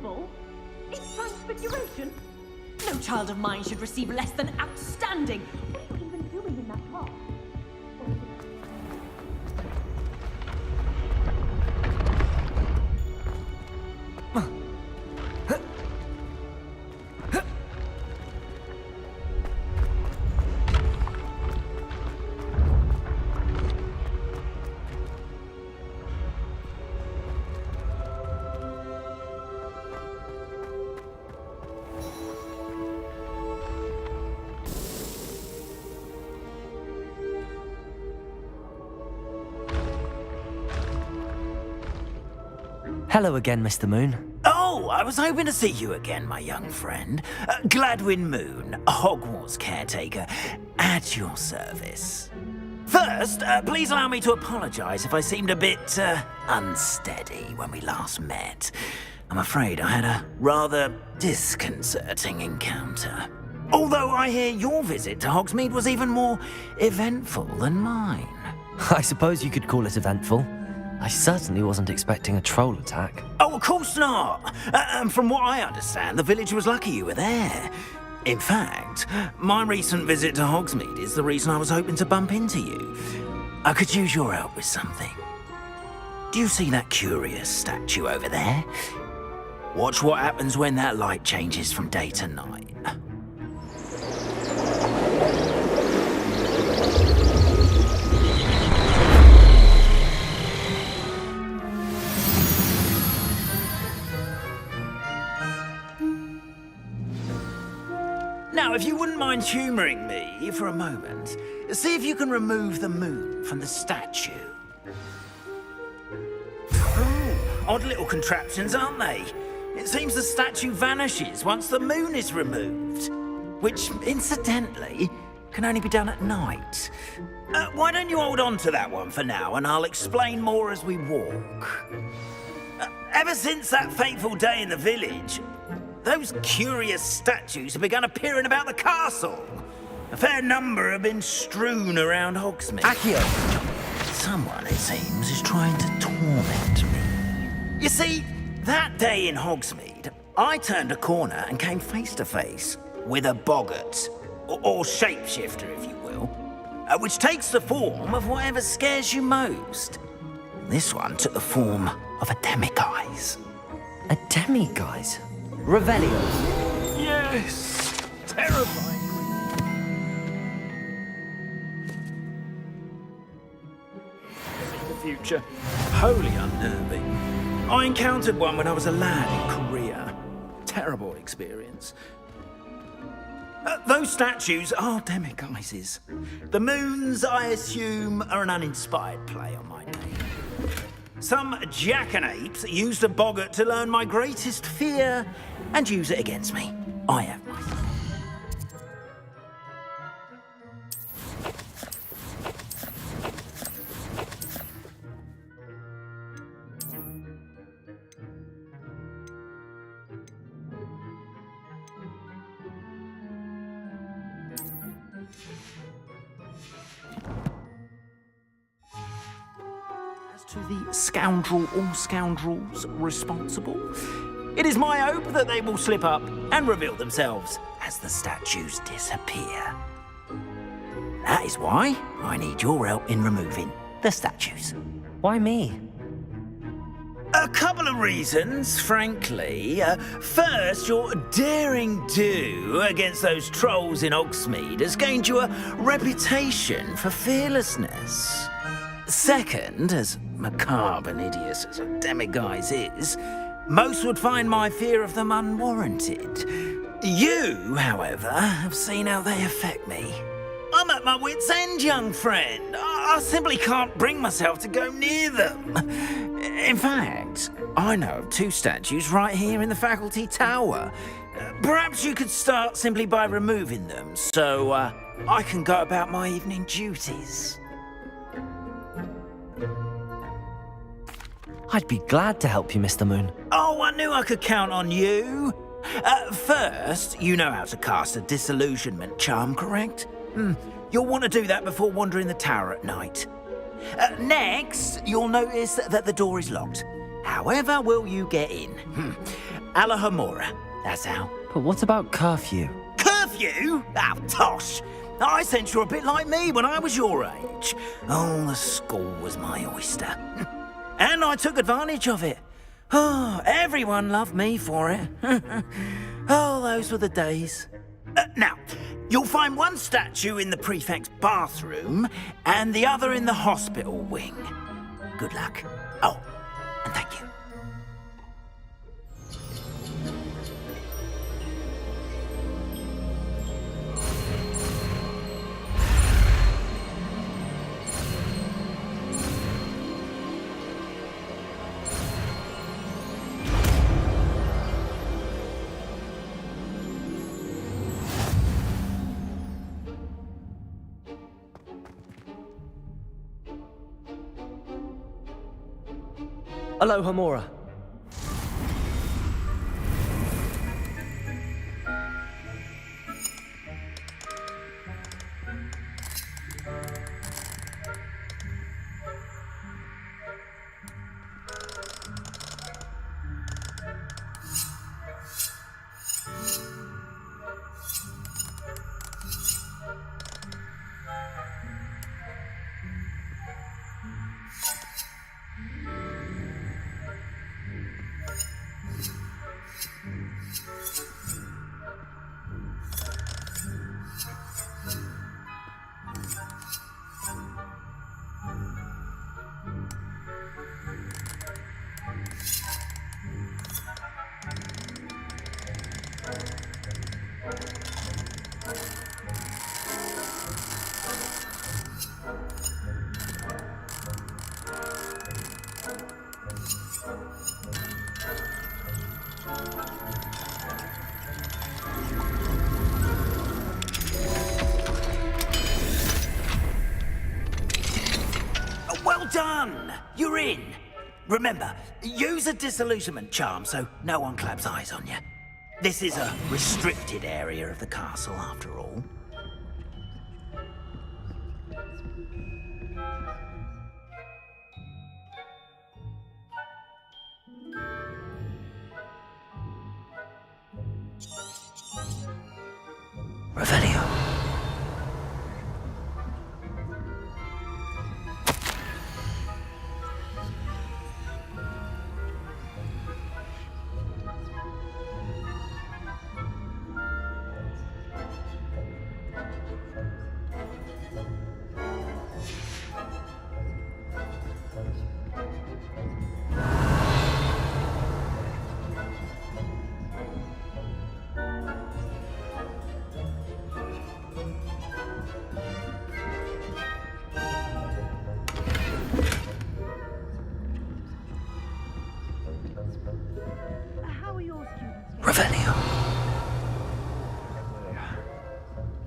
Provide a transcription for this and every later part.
remarkable. It's transfiguration. No child of mine should receive less than outstanding. What are you even doing in that car? Hello again, Mr. Moon. Oh, I was hoping to see you again, my young friend. Gladwin Moon, Hogwarts caretaker, at your service. First, please allow me to apologise if I seemed a bit unsteady when we last met. I'm afraid I had a rather disconcerting encounter. Although I hear your visit to Hogsmeade was even more eventful than mine. I suppose you could call it eventful. I certainly wasn't expecting a troll attack. Oh, of course not. And from what I understand, the village was lucky you were there. In fact, my recent visit to Hogsmeade is the reason I was hoping to bump into you. I could use your help with something. Do you see that curious statue over there? Watch what happens when that light changes from day to night. Now, if you wouldn't mind humouring me for a moment, see if you can remove the moon from the statue. Oh, odd little contraptions, aren't they? It seems the statue vanishes once the moon is removed, which, incidentally, can only be done at night. Why don't you hold on to that one for now, and I'll explain more as we walk. Ever since that fateful day in the village, those curious statues have begun appearing about the castle. A fair number have been strewn around Hogsmeade. Accio! Someone, it seems, is trying to torment me. You see, that day in Hogsmeade, I turned a corner and came face to face with a boggart, or shapeshifter, if you will, which takes the form of whatever scares you most. This one took the form of a demiguise. A demiguise? Revelio. Yes, terrifying. The future, wholly unnerving. I encountered one when I was a lad in Korea. Terrible experience. Those statues are demiguises. The moons, I assume, are an uninspired play on my name. Some jackanapes used a boggart to learn my greatest fear and use it against me. I have mine. To the scoundrel or scoundrels responsible, it is my hope that they will slip up and reveal themselves as the statues disappear. That is why I need your help in removing the statues. Why me? A couple of reasons, frankly. First, your daring do against those trolls in Hogsmeade has gained you a reputation for fearlessness. Second, as macabre and hideous as a demiguise is, most would find my fear of them unwarranted. You, however, have seen how they affect me. I'm at my wit's end, young friend. I simply can't bring myself to go near them. In fact, I know of two statues right here in the faculty tower. Perhaps you could start simply by removing them, so I can go about my evening duties. I'd be glad to help you, Mr. Moon. Oh, I knew I could count on you. First, you know how to cast a disillusionment charm, correct? You'll want to do that before wandering the tower at night. Next, you'll notice that the door is locked. However will you get in? Alohomora, that's how. But what about curfew? Curfew? Oh, tosh. I sense you're a bit like me when I was your age. Oh, the school was my oyster. And I took advantage of it. Oh, everyone loved me for it. Oh, those were the days. Now, you'll find one statue in the prefect's bathroom and the other in the hospital wing. Good luck. Oh, and thank you. Alohomora. Well done! You're in. Remember, use a disillusionment charm so no one claps eyes on you. This is a restricted area of the castle, after all. Revelio. How are your students? Revelio.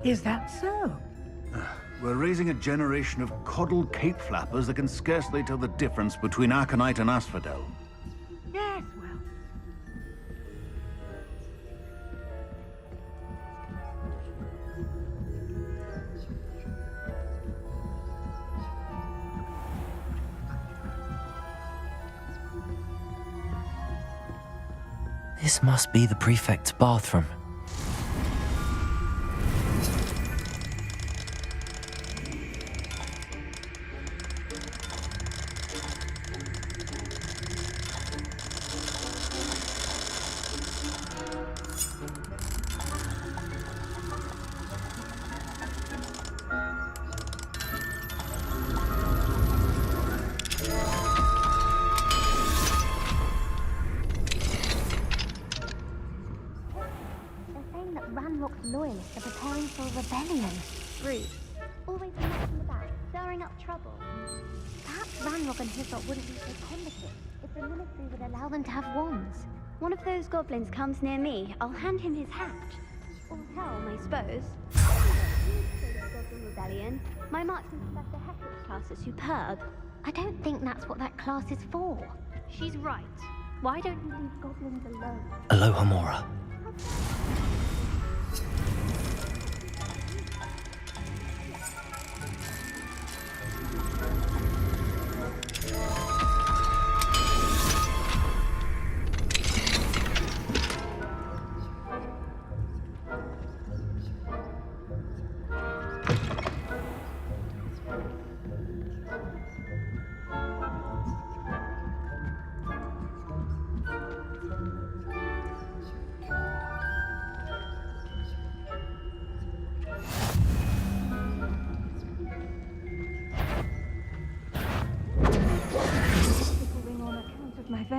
Is that so? We're raising a generation of coddled cape flappers that can scarcely tell the difference between Aconite and Asphodel. Yes, well. This must be the prefect's bathroom. Ranrock's loyalists are preparing for a rebellion. Rude. Always in the back, stirring up trouble. Perhaps Ranrock and his lot wouldn't be so combative if the military would allow them to have wands. One of those goblins comes near me, I'll hand him his hat. Or helm, I suppose. Goblin Rebellion. My marksman Professor Hector's class is superb. I don't think that's what that class is for. She's right. Why don't you leave goblins alone? Alohomora.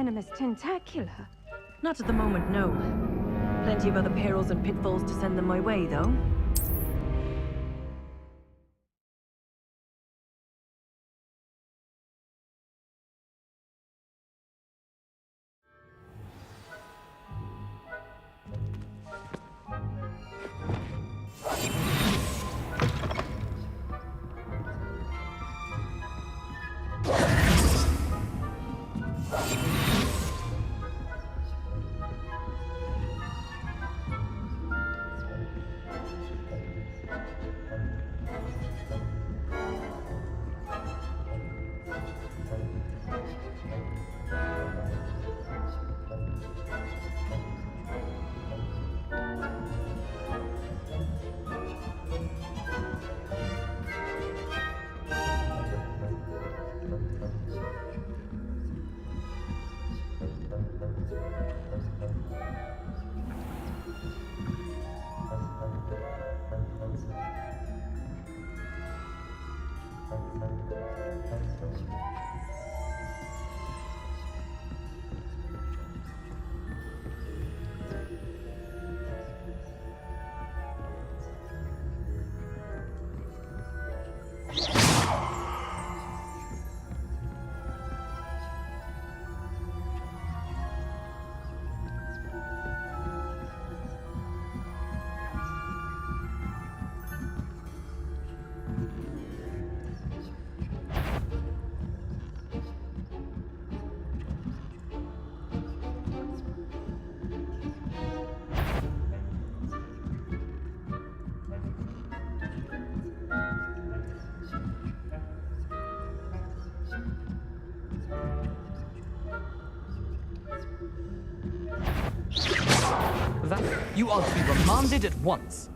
venomous tentacular. Not at the moment, no. Plenty of other perils and pitfalls to send them my way, though. You are to be remanded at once.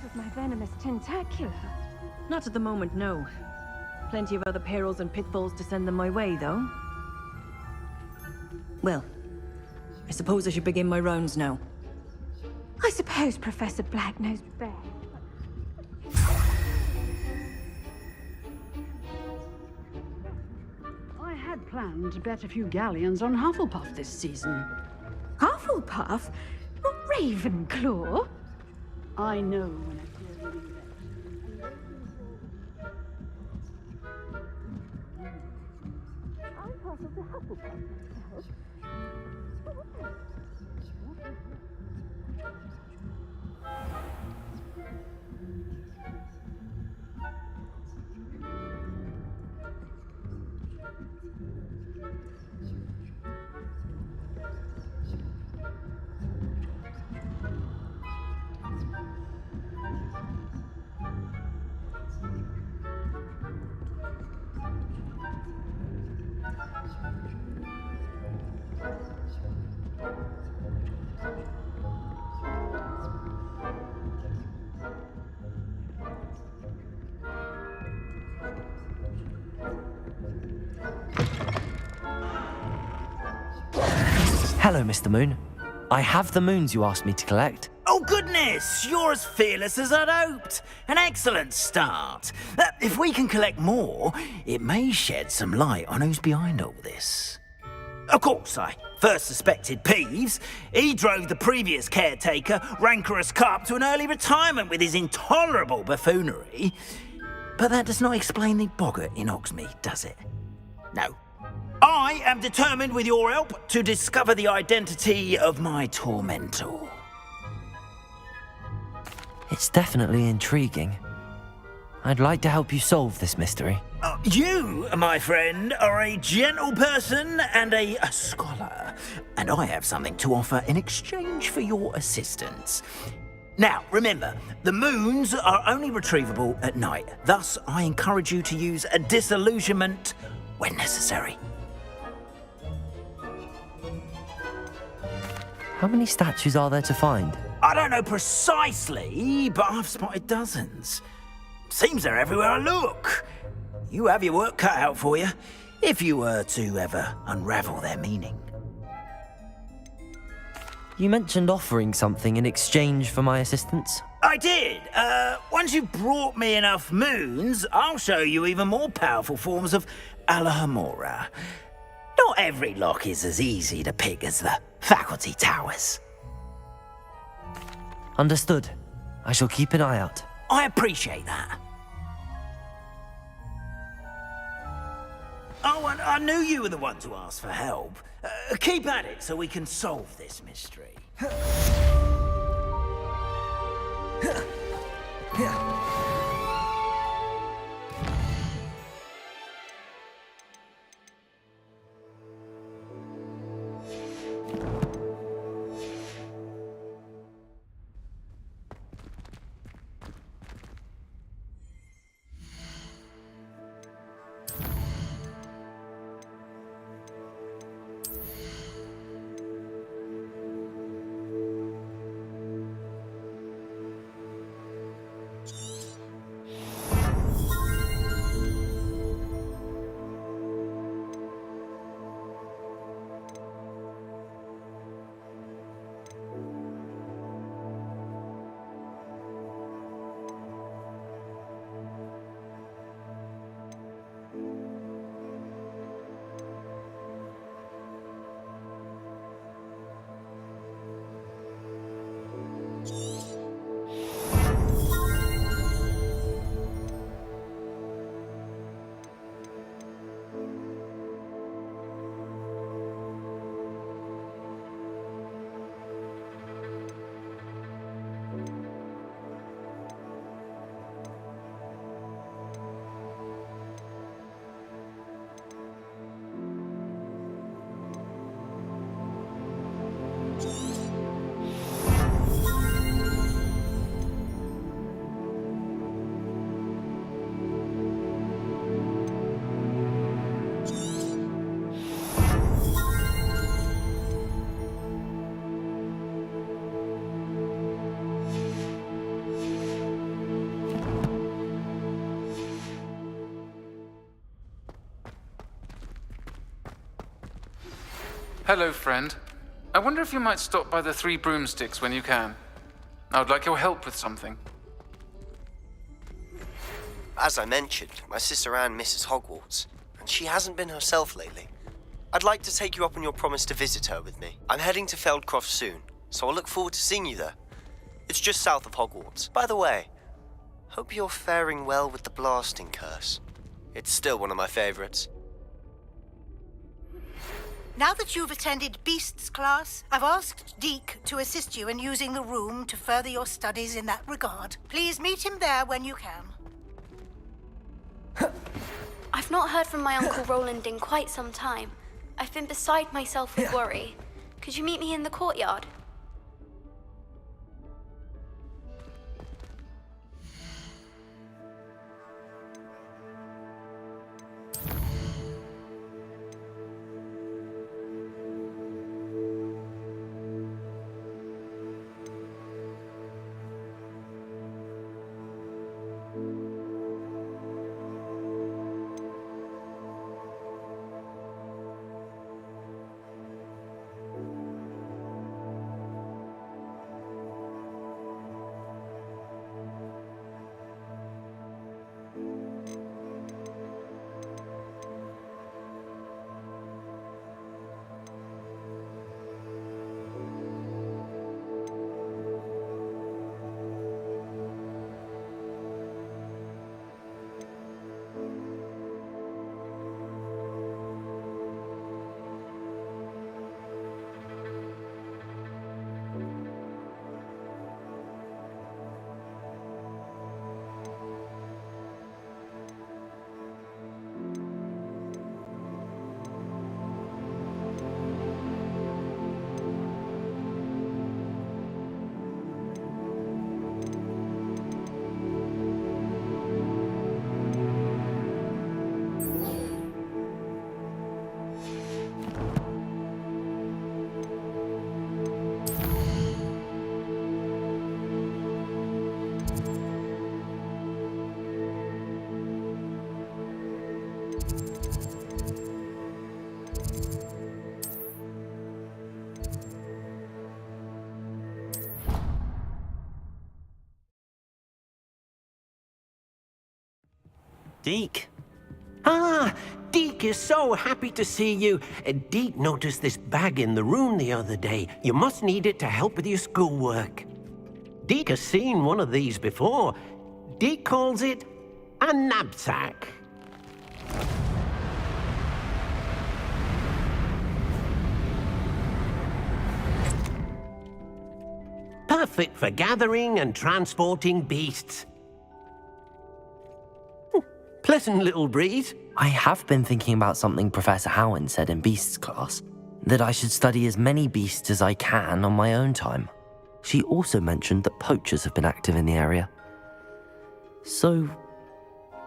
Of my venomous tentacular. Not at the moment, no. Plenty of other perils and pitfalls to send them my way, though. Well, I suppose I should begin my rounds now. I suppose Professor Black knows best. I had plan to bet a few galleons on Hufflepuff this season. Hufflepuff? Not Ravenclaw? I know when I hear winning bet. I'm partial to Hufflepuff myself. But why? Hello, Mr. Moon. I have the moons you asked me to collect. Oh, goodness! You're as fearless as I'd hoped. An excellent start. If we can collect more, it may shed some light on who's behind all this. Of course, I first suspected Peeves. He drove the previous caretaker, Rancorous Carp, to an early retirement with his intolerable buffoonery. But that does not explain the boggart in Hogsmeade, does it? No. I am determined, with your help, to discover the identity of my tormentor. It's definitely intriguing. I'd like to help you solve this mystery. You, my friend, are a gentle person and a scholar, and I have something to offer in exchange for your assistance. Now, remember, the moons are only retrievable at night. Thus, I encourage you to use a disillusionment when necessary. How many statues are there to find? I don't know precisely, but I've spotted dozens. Seems they're everywhere I look. You have your work cut out for you, if you were to ever unravel their meaning. You mentioned offering something in exchange for my assistance. I did. Once you've brought me enough moons, I'll show you even more powerful forms of Alohomora. Not every lock is as easy to pick as the faculty towers. Understood. I shall keep an eye out. I appreciate that. Oh, and I knew you were the one to ask for help. Keep at it so we can solve this mystery. Hello, friend. I wonder if you might stop by the Three Broomsticks when you can. I would like your help with something. As I mentioned, my sister Anne misses Hogwarts, and she hasn't been herself lately. I'd like to take you up on your promise to visit her with me. I'm heading to Feldcroft soon, so I'll look forward to seeing you there. It's just south of Hogwarts. By the way, hope you're faring well with the blasting curse. It's still one of my favorites. Now that you've attended Beasts class, I've asked Deke to assist you in using the room to further your studies in that regard. Please meet him there when you can. I've not heard from my Uncle Roland in quite some time. I've been beside myself with worry. Could you meet me in the courtyard? Deke? Ah, Deke is so happy to see you. Deke noticed this bag in the room the other day. You must need it to help with your schoolwork. Deke has seen one of these before. Deke calls it a knapsack. Perfect for gathering and transporting beasts. Pleasant little breeze. I have been thinking about something Professor Howin said in Beasts class, that I should study as many beasts as I can on my own time. She also mentioned that poachers have been active in the area. So,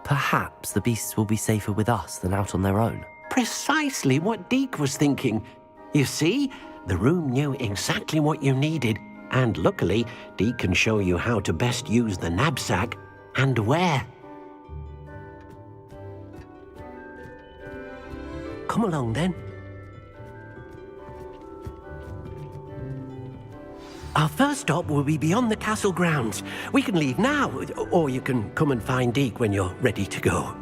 perhaps the beasts will be safer with us than out on their own. Precisely what Deke was thinking. You see, the room knew exactly what you needed, and luckily, Deke can show you how to best use the knapsack and where. Come along, then. Our first stop will be beyond the castle grounds. We can leave now, or you can come and find Deke when you're ready to go.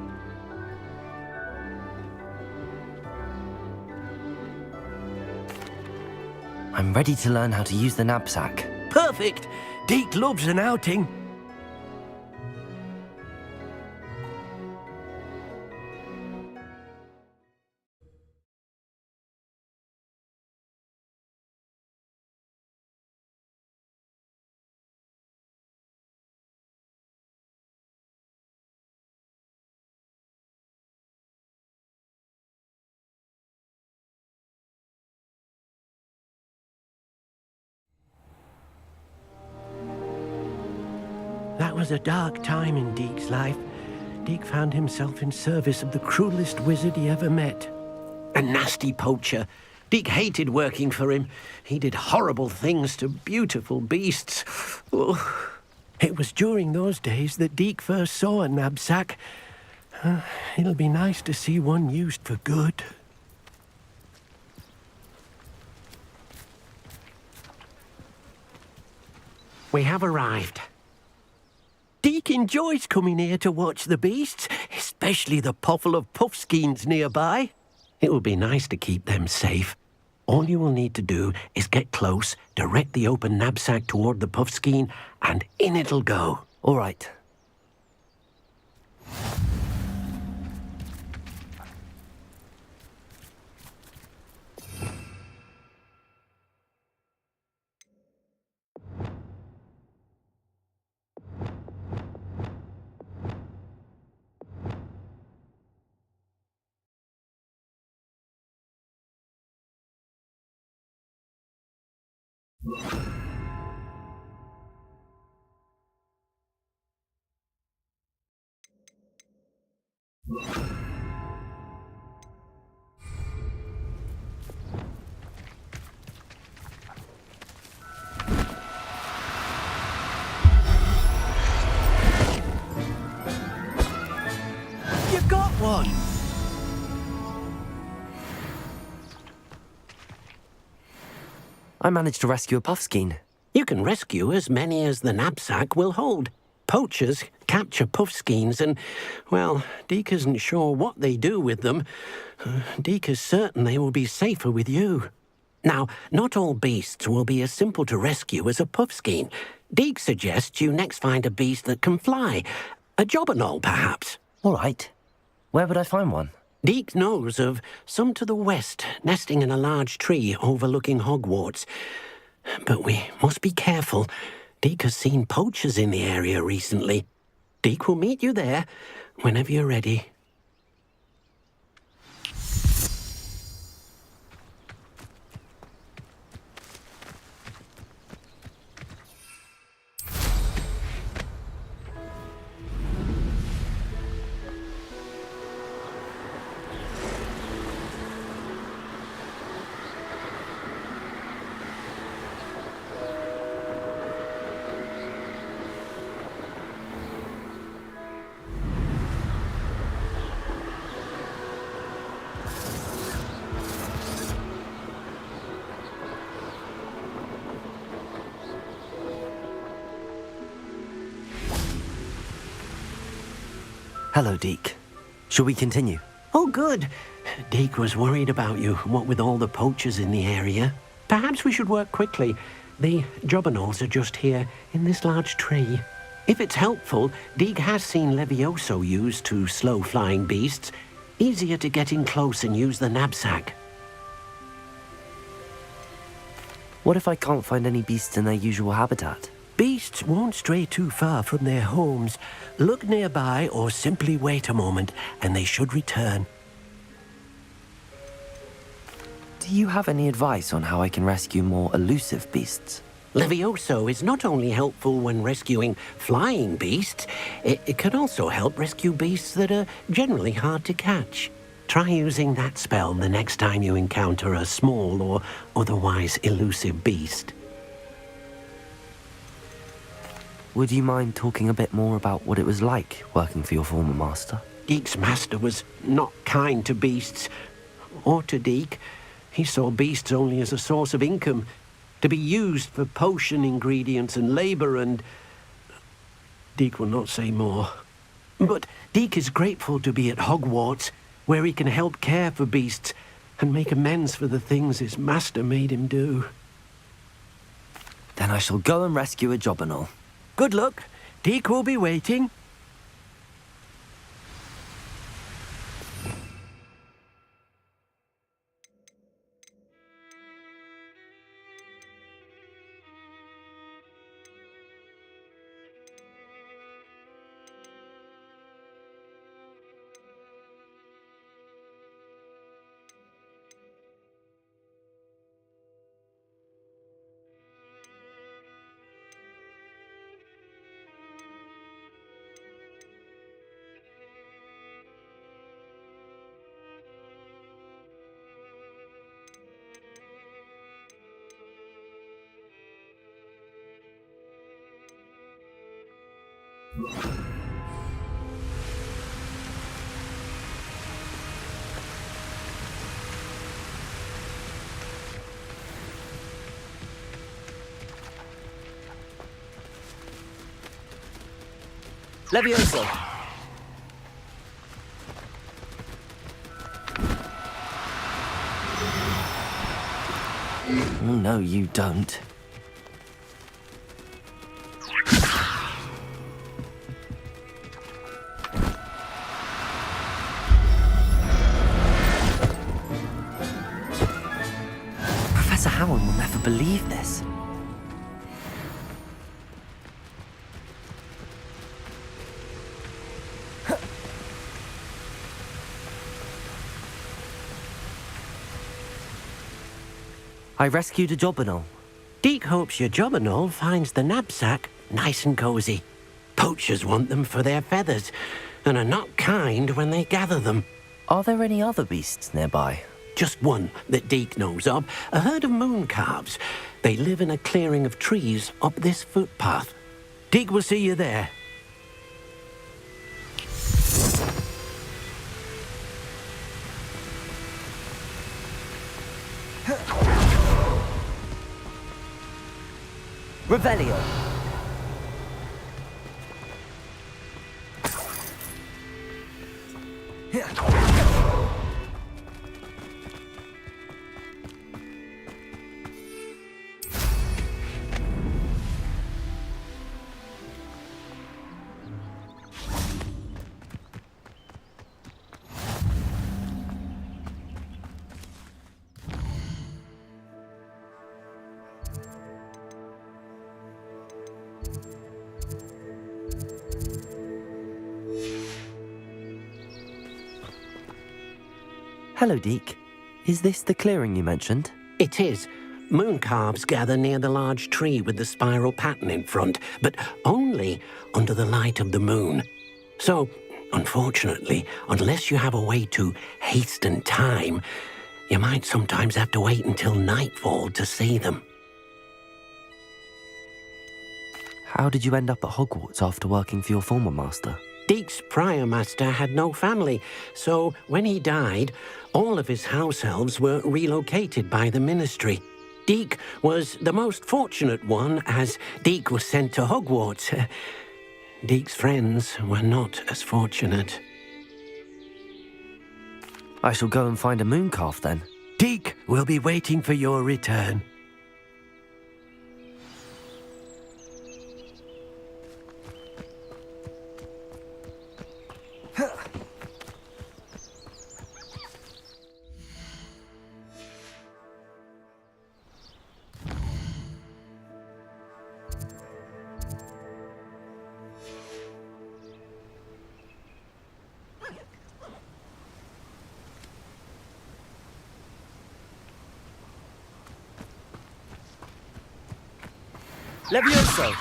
I'm ready to learn how to use the knapsack. Perfect! Deke loves an outing. That was a dark time in Deke's life. Deke found himself in service of the cruelest wizard he ever met. A nasty poacher. Deke hated working for him. He did horrible things to beautiful beasts. Oh. It was during those days that Deke first saw a knapsack. It'll be nice to see one used for good. We have arrived. Deke enjoys coming here to watch the beasts, especially the potful of puffskeins nearby. It would be nice to keep them safe. All you will need to do is get close, direct the open knapsack toward the puffskein, and in it'll go. All right. You got one! I managed to rescue a puffskein. You can rescue as many as the knapsack will hold. Poachers capture puffskeins and, well, Deke isn't sure what they do with them. Deke is certain they will be safer with you. Now, not all beasts will be as simple to rescue as a puffskein. Deke suggests you next find a beast that can fly. A jobberknoll, perhaps. All right. Where would I find one? Deke knows of some to the west, nesting in a large tree overlooking Hogwarts. But we must be careful. Deke has seen poachers in the area recently. Deke will meet you there whenever you're ready. Hello, Deke. Shall we continue? Oh, good. Deke was worried about you, what with all the poachers in the area. Perhaps we should work quickly. The jobberknolls are just here, in this large tree. If it's helpful, Deke has seen Levioso used to slow flying beasts. Easier to get in close and use the knapsack. What if I can't find any beasts in their usual habitat? Beasts won't stray too far from their homes. Look nearby or simply wait a moment, and they should return. Do you have any advice on how I can rescue more elusive beasts? Levioso is not only helpful when rescuing flying beasts, it can also help rescue beasts that are generally hard to catch. Try using that spell the next time you encounter a small or otherwise elusive beast. Would you mind talking a bit more about what it was like working for your former master? Deke's master was not kind to beasts, or to Deke. He saw beasts only as a source of income, to be used for potion ingredients and labor, and Deke will not say more. But Deke is grateful to be at Hogwarts, where he can help care for beasts and make amends for the things his master made him do. Then I shall go and rescue a jobberknoll. Good luck. Deke will be waiting. Levioso! Oh, no, you don't. Professor Howard will never believe this. I rescued a Jobberknoll. Deke hopes your Jobberknoll finds the knapsack nice and cozy. Poachers want them for their feathers, and are not kind when they gather them. Are there any other beasts nearby? Just one that Deke knows of, a herd of moon calves. They live in a clearing of trees up this footpath. Deke will see you there. Revelio. Hello, Deke. Is this the clearing you mentioned? It is. Moon calves gather near the large tree with the spiral pattern in front, but only under the light of the moon. So, unfortunately, unless you have a way to hasten time, you might sometimes have to wait until nightfall to see them. How did you end up at Hogwarts after working for your former master? Deke's prior master had no family, so when he died, all of his house elves were relocated by the ministry. Deke was the most fortunate one, as Deke was sent to Hogwarts. Deke's friends were not as fortunate. I shall go and find a moon calf then. Deke will be waiting for your return. Levioso!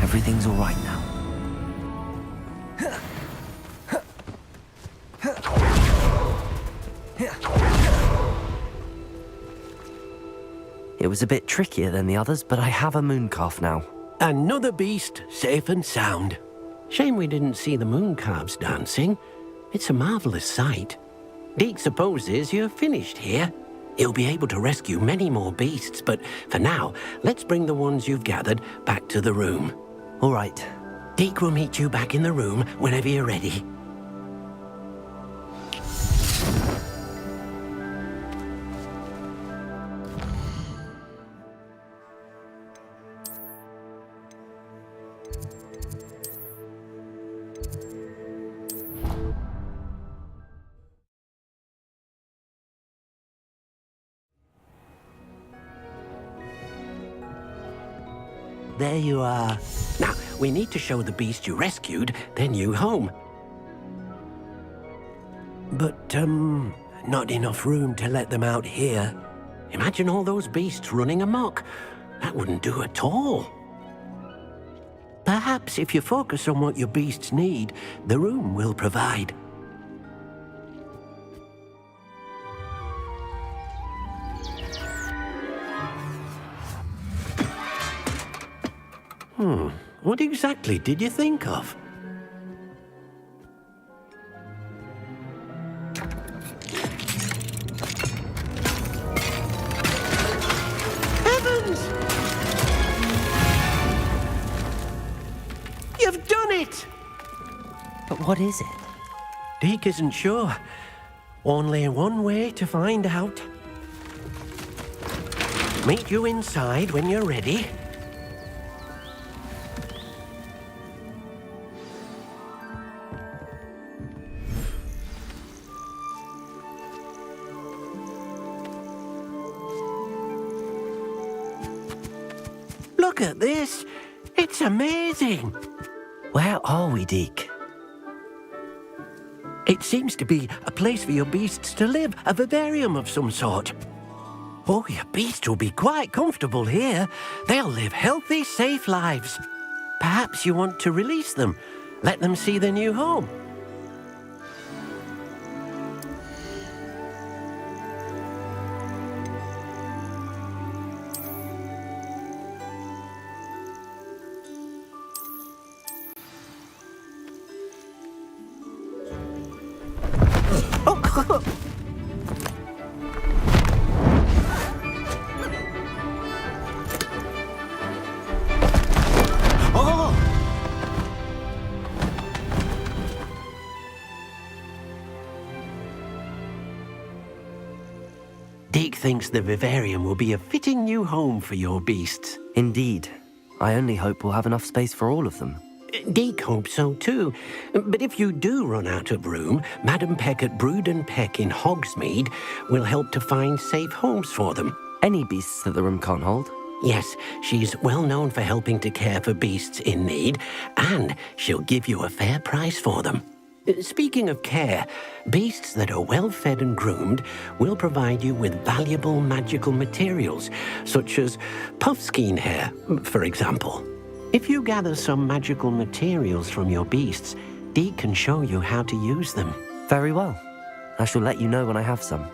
Everything's all right now. It was a bit trickier than the others, but I have a moon calf now. Another beast, safe and sound. Shame we didn't see the moon calves dancing. It's a marvelous sight. Deke supposes you're finished here. He'll be able to rescue many more beasts, but for now, let's bring the ones you've gathered back to the room. All right. Deke will meet you back in the room whenever you're ready. There you are. Now, we need to show the beast you rescued their new home. But, not enough room to let them out here. Imagine all those beasts running amok. That wouldn't do at all. Perhaps if you focus on what your beasts need, the room will provide. What exactly did you think of? Heavens! You've done it! But what is it? Deke isn't sure. Only one way to find out. Meet you inside when you're ready. Look at this. It's amazing. Where are we, Deke? It seems to be a place for your beasts to live, a vivarium of some sort. Oh, your beasts will be quite comfortable here. They'll live healthy, safe lives. Perhaps you want to release them, let them see their new home. Deke thinks the vivarium will be a fitting new home for your beasts. Indeed. I only hope we'll have enough space for all of them. Deke hopes so too. But if you do run out of room, Madam Peck at Brood and Peck in Hogsmeade will help to find safe homes for them. Any beasts that the room can't hold? Yes, she's well known for helping to care for beasts in need, and she'll give you a fair price for them. Speaking of care, beasts that are well fed and groomed will provide you with valuable magical materials, such as puffskein hair, for example. If you gather some magical materials from your beasts, Deke can show you how to use them. Very well. I shall let you know when I have some.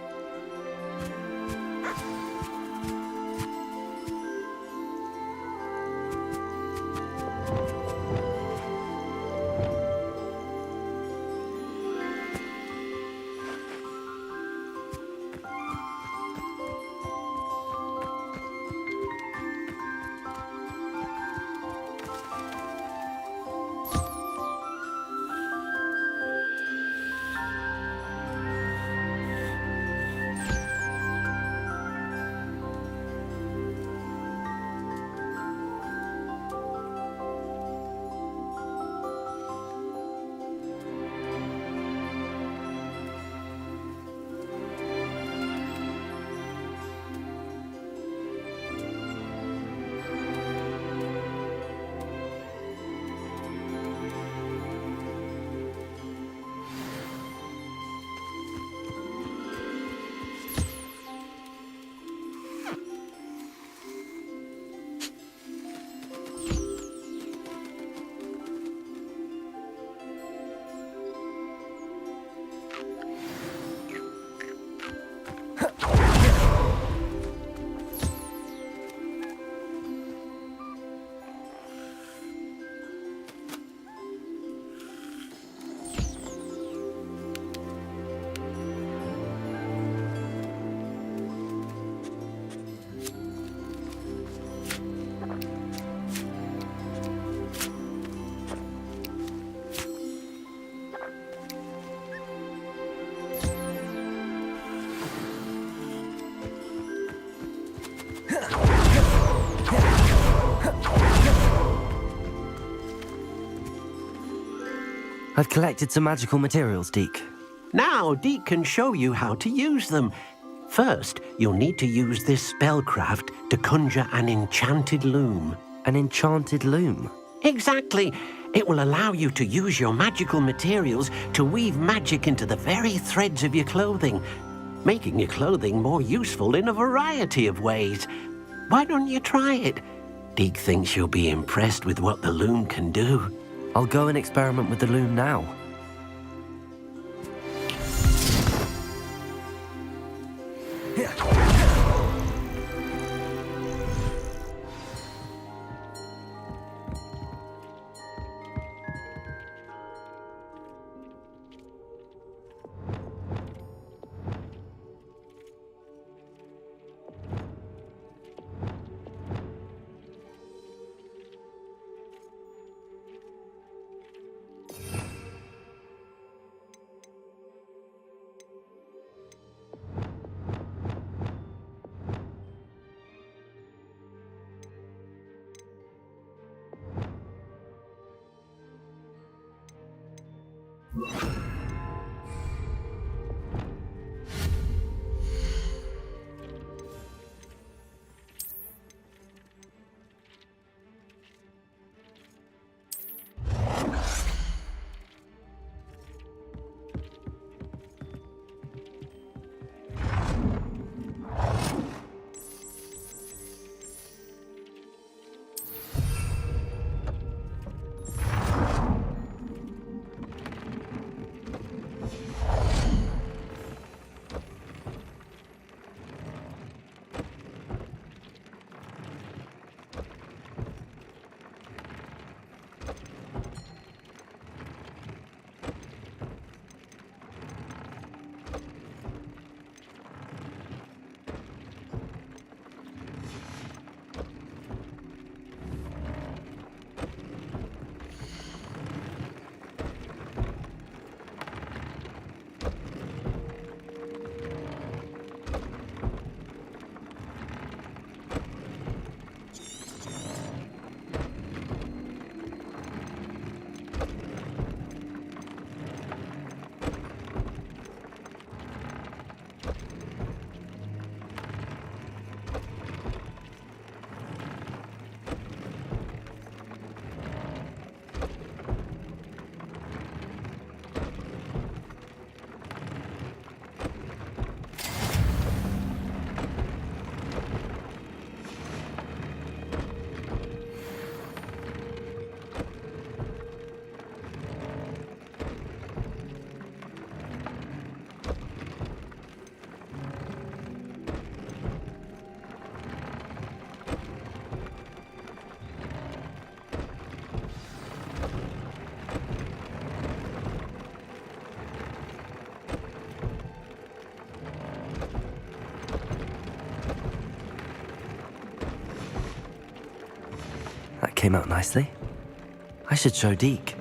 I've collected some magical materials, Deke. Now Deke can show you how to use them. First, you'll need to use this spellcraft to conjure an enchanted loom. An enchanted loom? Exactly. It will allow you to use your magical materials to weave magic into the very threads of your clothing, making your clothing more useful in a variety of ways. Why don't you try it? Deke thinks you'll be impressed with what the loom can do. I'll go and experiment with the loom now. That came out nicely. I should show Deke.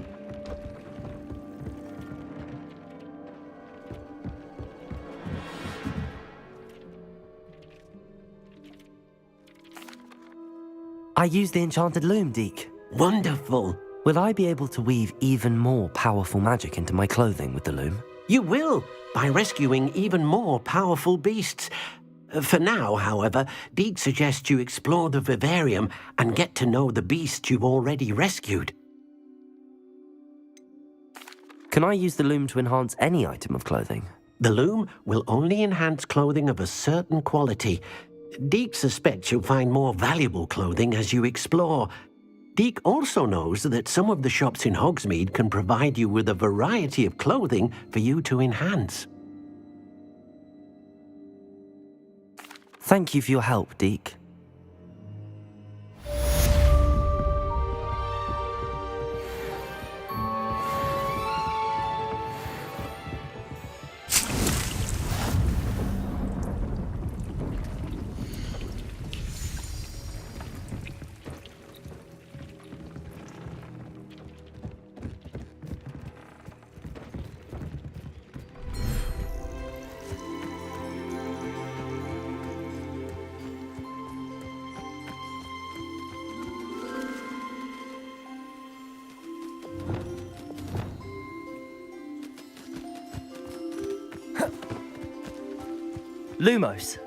I used the enchanted loom, Deke. Wonderful. Will I be able to weave even more powerful magic into my clothing with the loom? You will, by rescuing even more powerful beasts. For now, however, Deke suggests you explore the vivarium and get to know the beasts you've already rescued. Can I use the loom to enhance any item of clothing? The loom will only enhance clothing of a certain quality. Deke suspects you'll find more valuable clothing as you explore. Deke also knows that some of the shops in Hogsmeade can provide you with a variety of clothing for you to enhance. Thank you for your help, Deke. Lumos.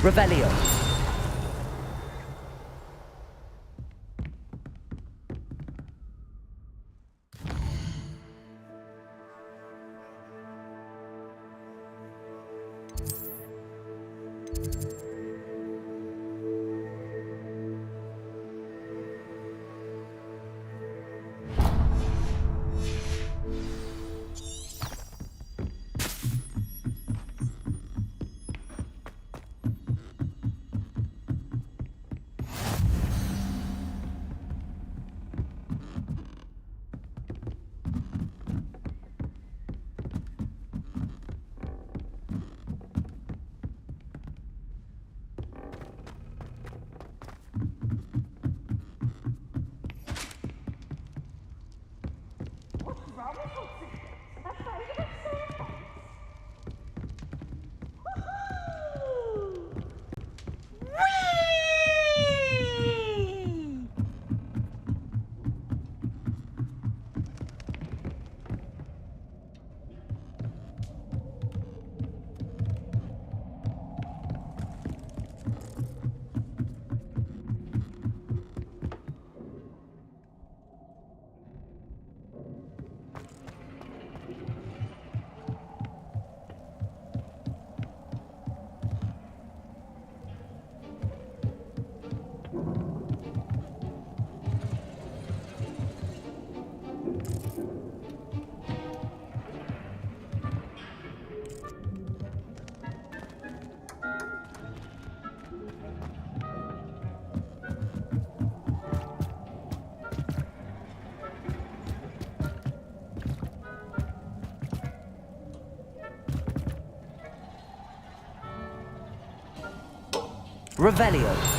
Revelio. Revelio.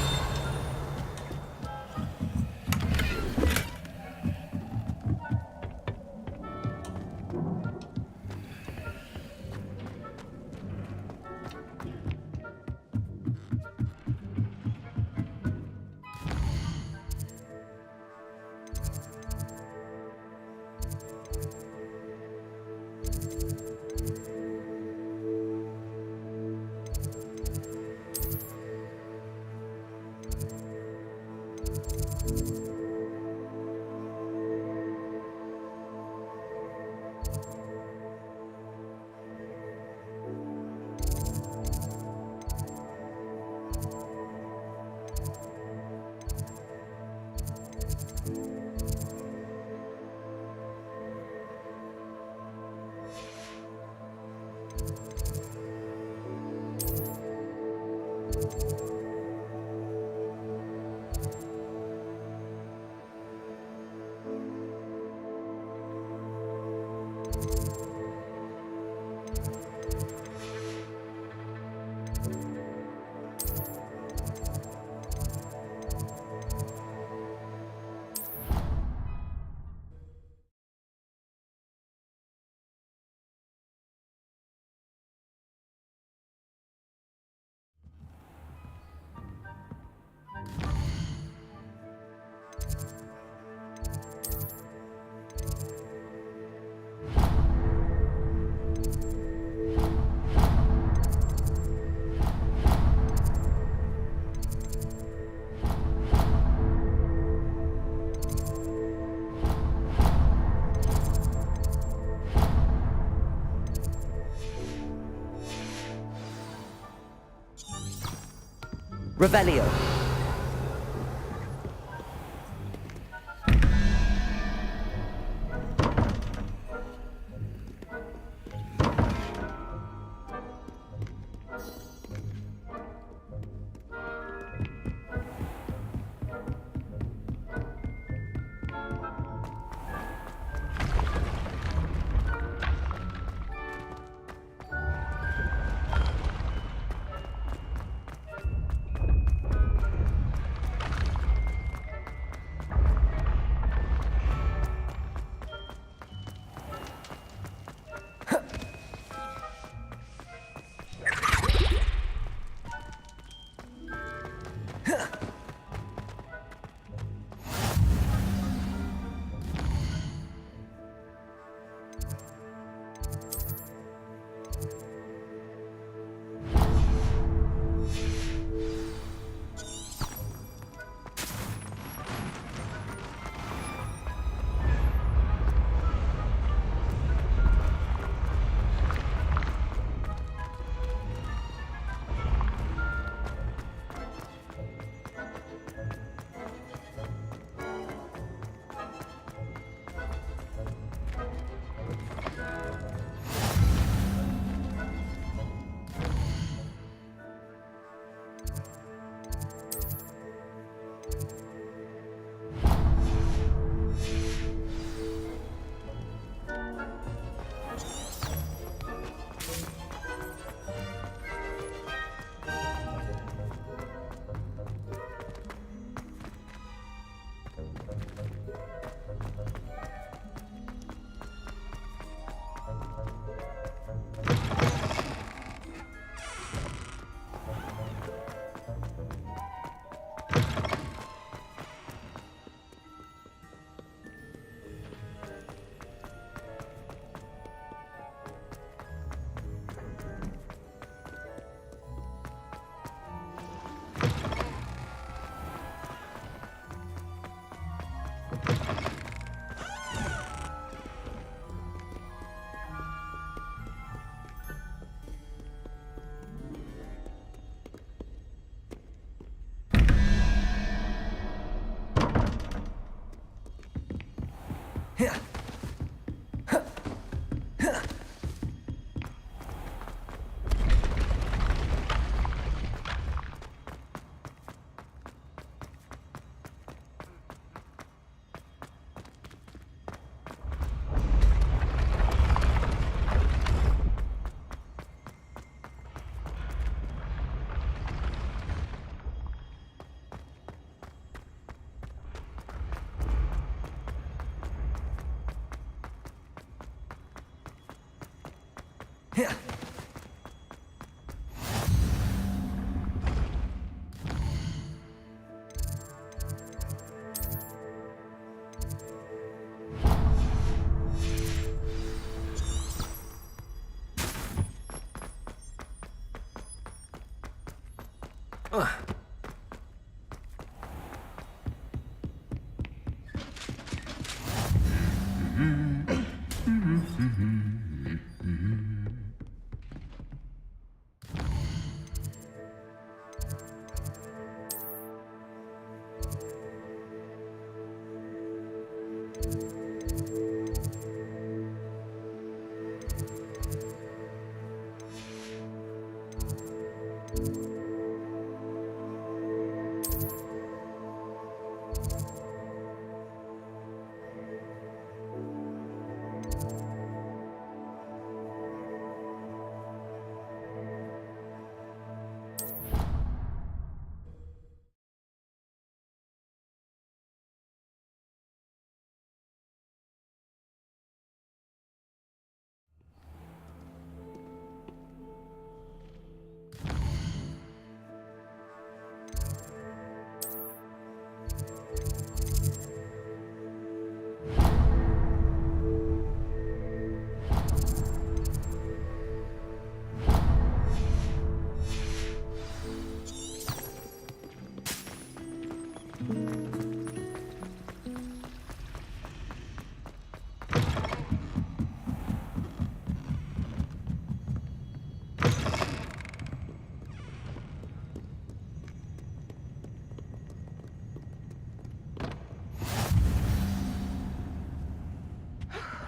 Revelio.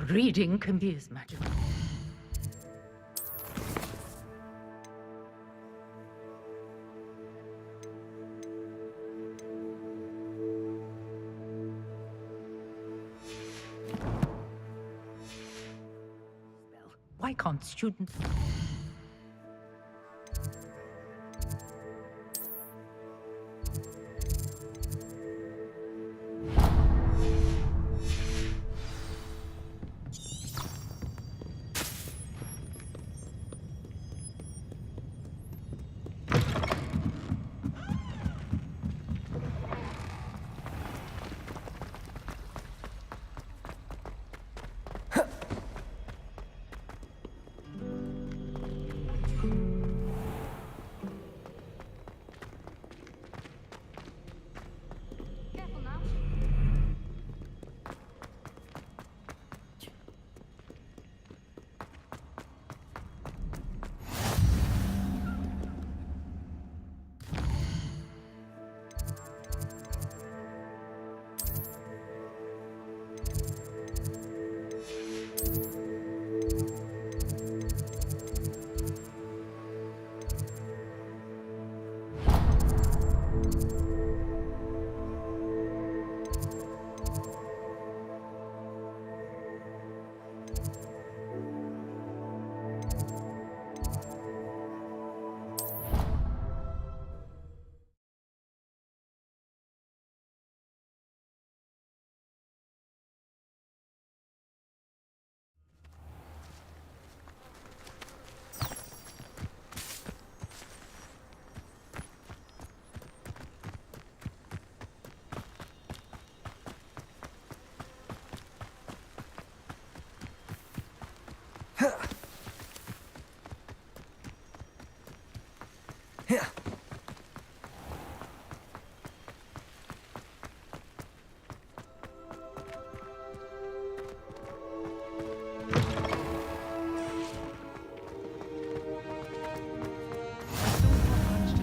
Reading can be as magical. Why can't students...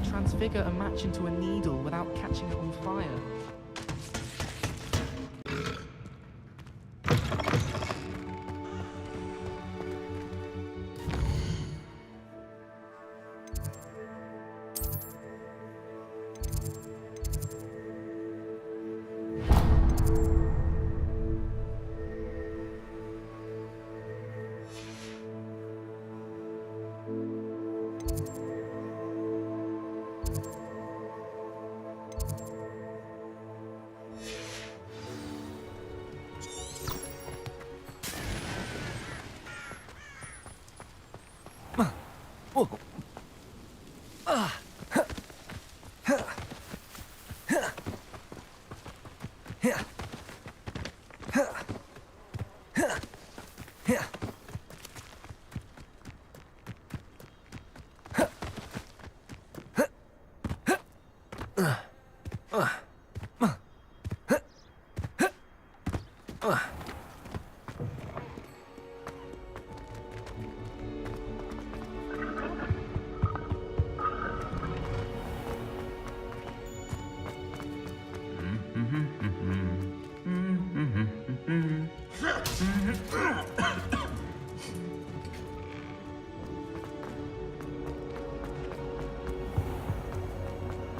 Transfigure a match into a needle without catching it on fire.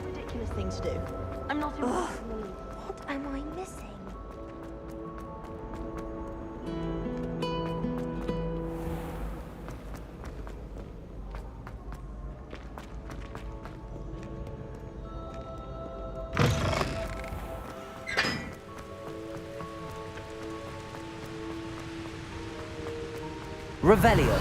Ridiculous thing to do. I'm not in. What am I missing? Revelio.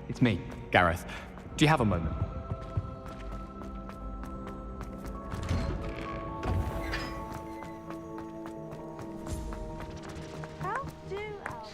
It's me, Gareth. Do you have a moment? How do our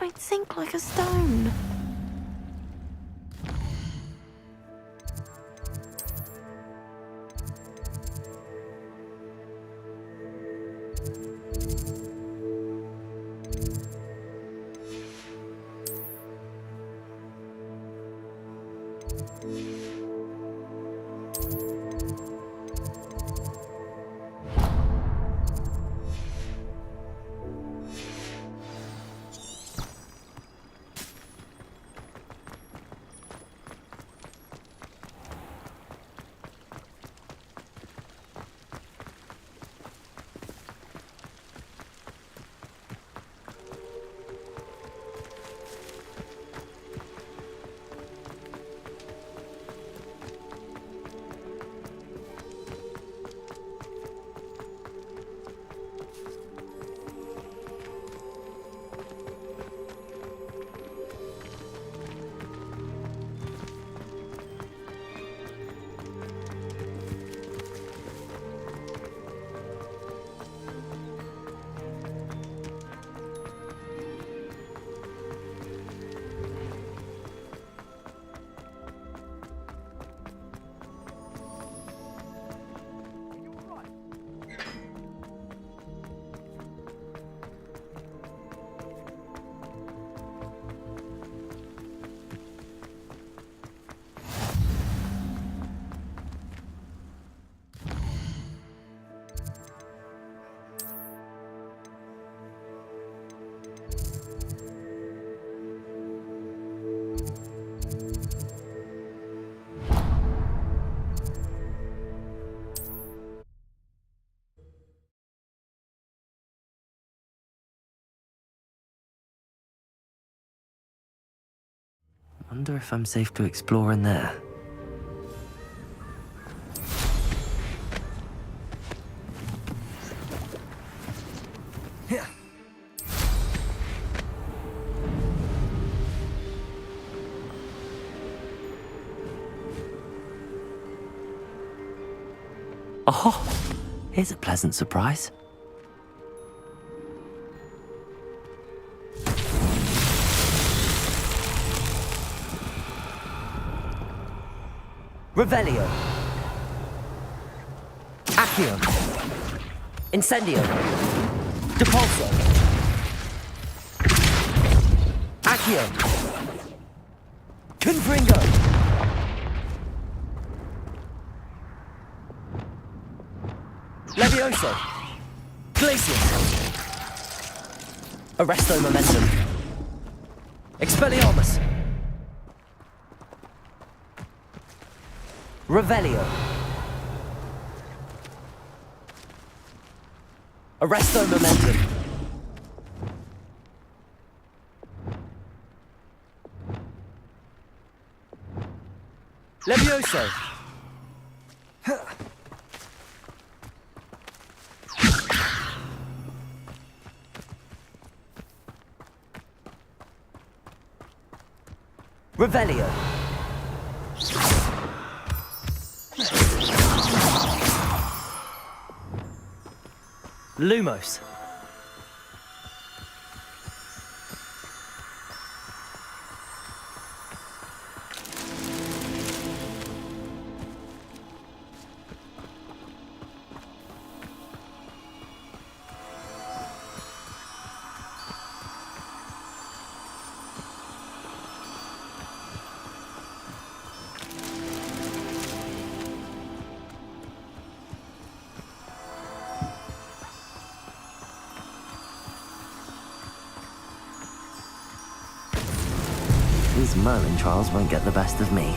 I'd sink like a stone. Wonder if I'm safe to explore in there. Oh, here's a pleasant surprise. Revelio. Accio. Incendio. Depulso. Accio. Confringo. Levioso. Glacius. Arresto Momentum. Expelliarmus. Revelio. Arresto Momentum. Levioso. Revelio. Lumos. These Merlin trials won't get the best of me.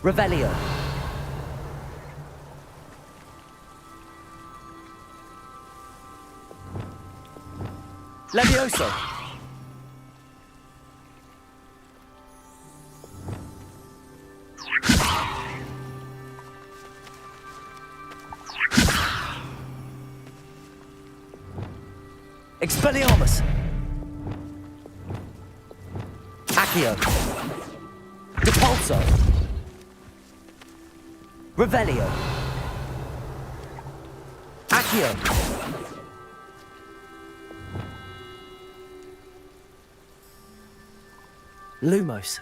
Revelio. Levioso. Expelliarmus. Accio. Depulso. Revelio. Accio. Lumos.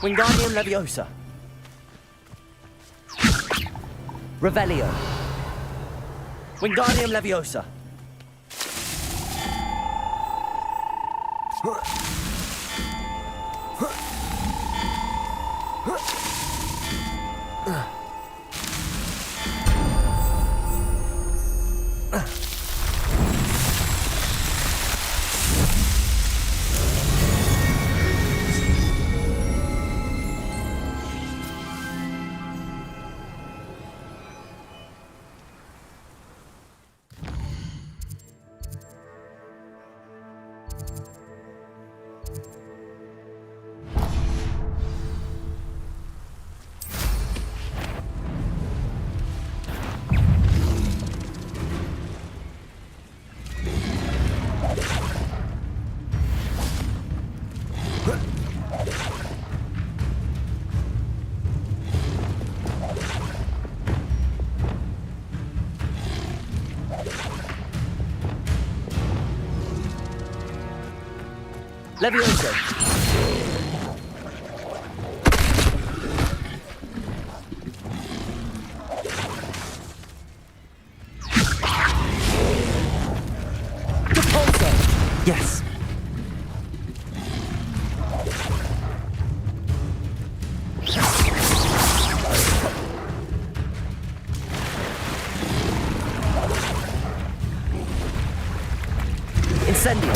Wingardium Leviosa. Revelio. Wingardium Leviosa. Levioso. Depulso. Yes. Incendio.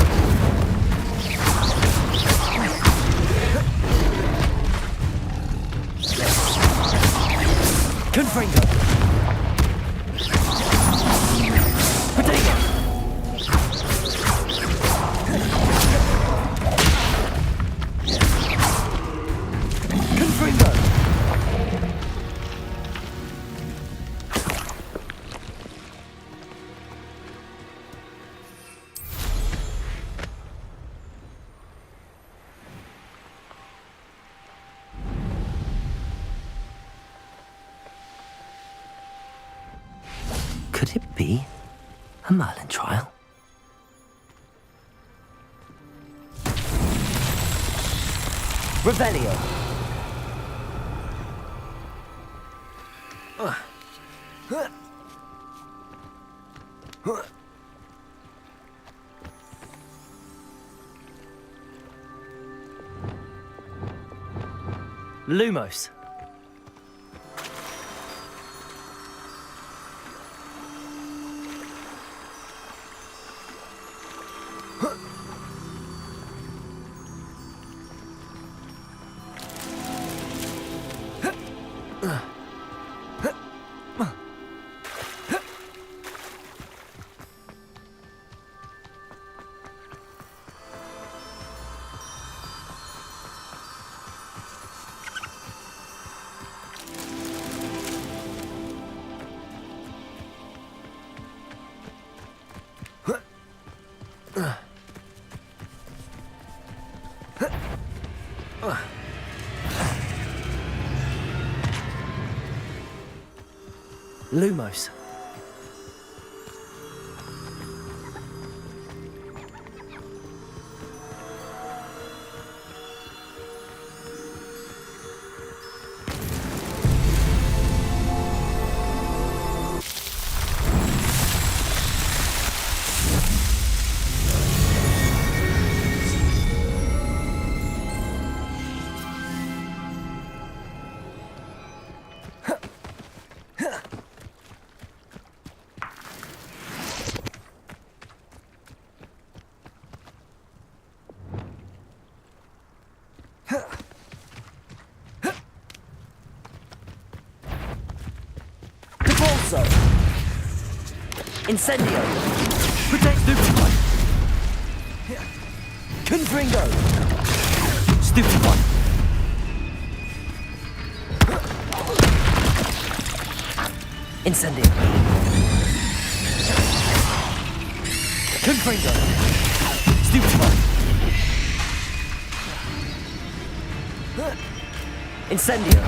Confringo. Potato. Confringo. Could it be a Merlin trial? Revelio. Lumos. Lumos. Incendio! Protect Stupid One! Confringo! Stupid One! Incendio! Confringo! Stupid One! Incendio!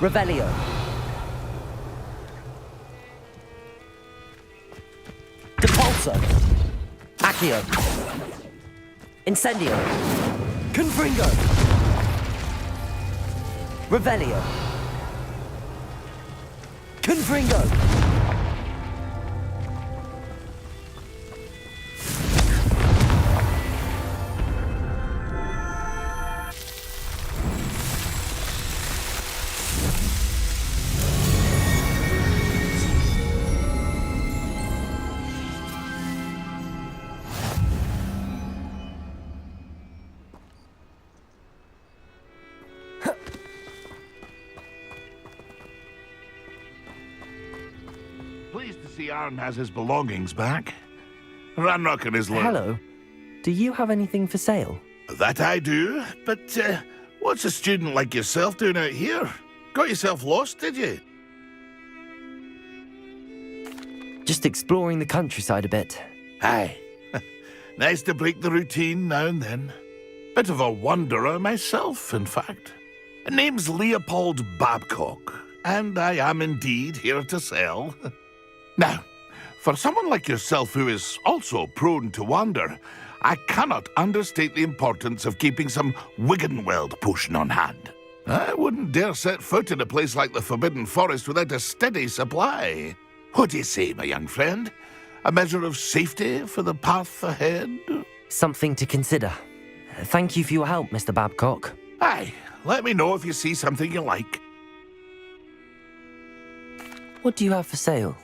Revelio. Depulso. Accio. Incendio. Confringo. Revelio. Confringo. Pleased to see Arn has his belongings back. Ranrock and his Hello. Do you have anything for sale? That I do, but what's a student like yourself doing out here? Got yourself lost, did you? Just exploring the countryside a bit. Aye. Nice to break the routine now and then. Bit of a wanderer myself, in fact. Name's Leopold Babcock, and I am indeed here to sell. Now, for someone like yourself who is also prone to wander, I cannot understate the importance of keeping some Wiggenweld potion on hand. I wouldn't dare set foot in a place like the Forbidden Forest without a steady supply. What do you say, my young friend? A measure of safety for the path ahead? Something to consider. Thank you for your help, Mr. Babcock. Aye, let me know if you see something you like. What do you have for sale?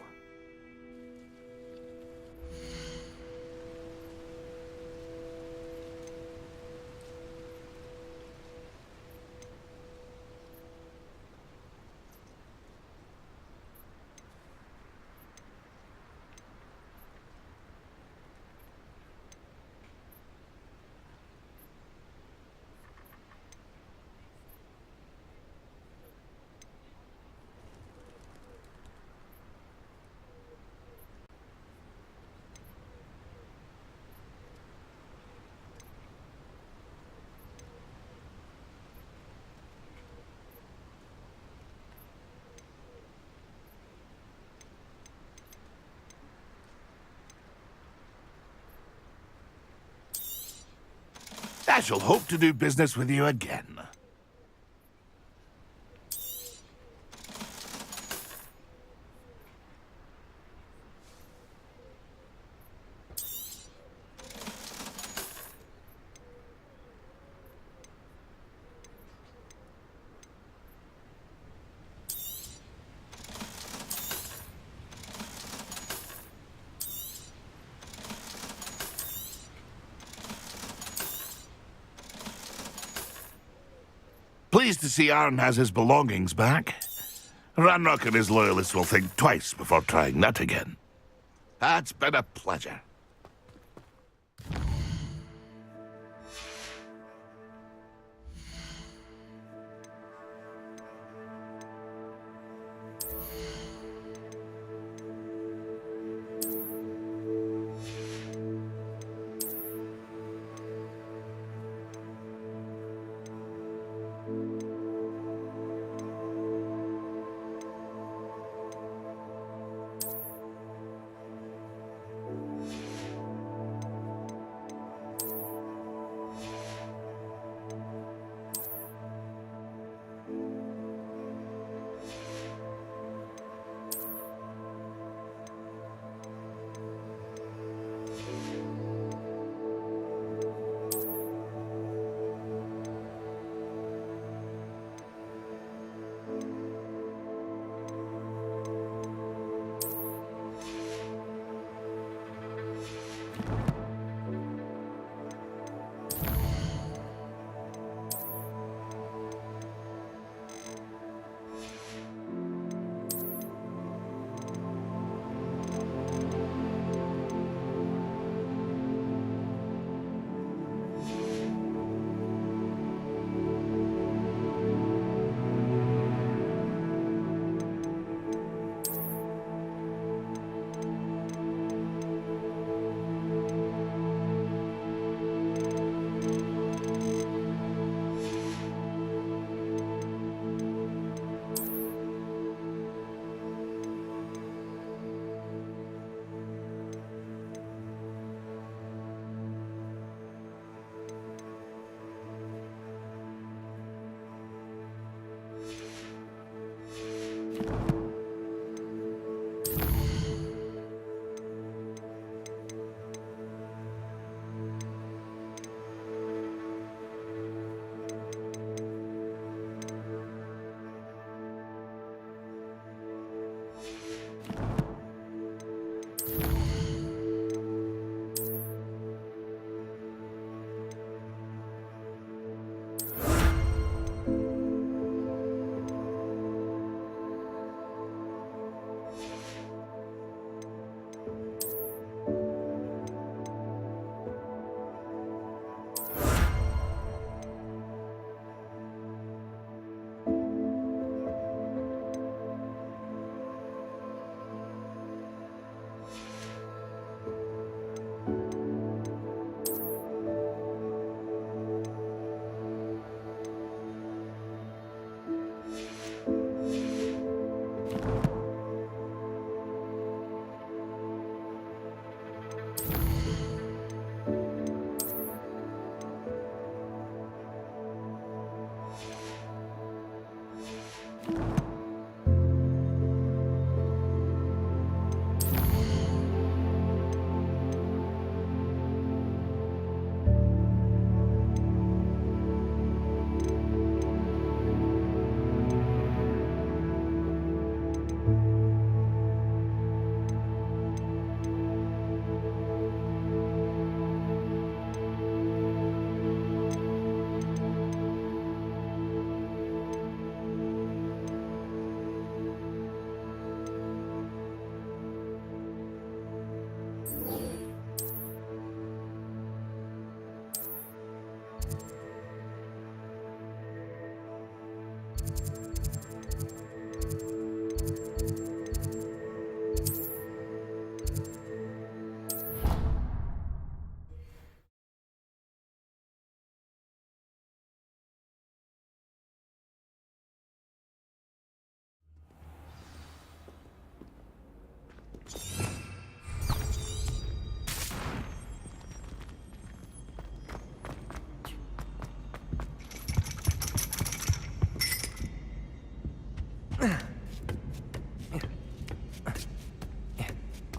I shall hope to do business with you again. Pleased to see Arn has his belongings back. Ranrock and his loyalists will think twice before trying that again. It's been a pleasure.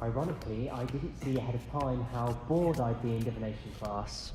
Ironically, I didn't see ahead of time how bored I'd be in divination class.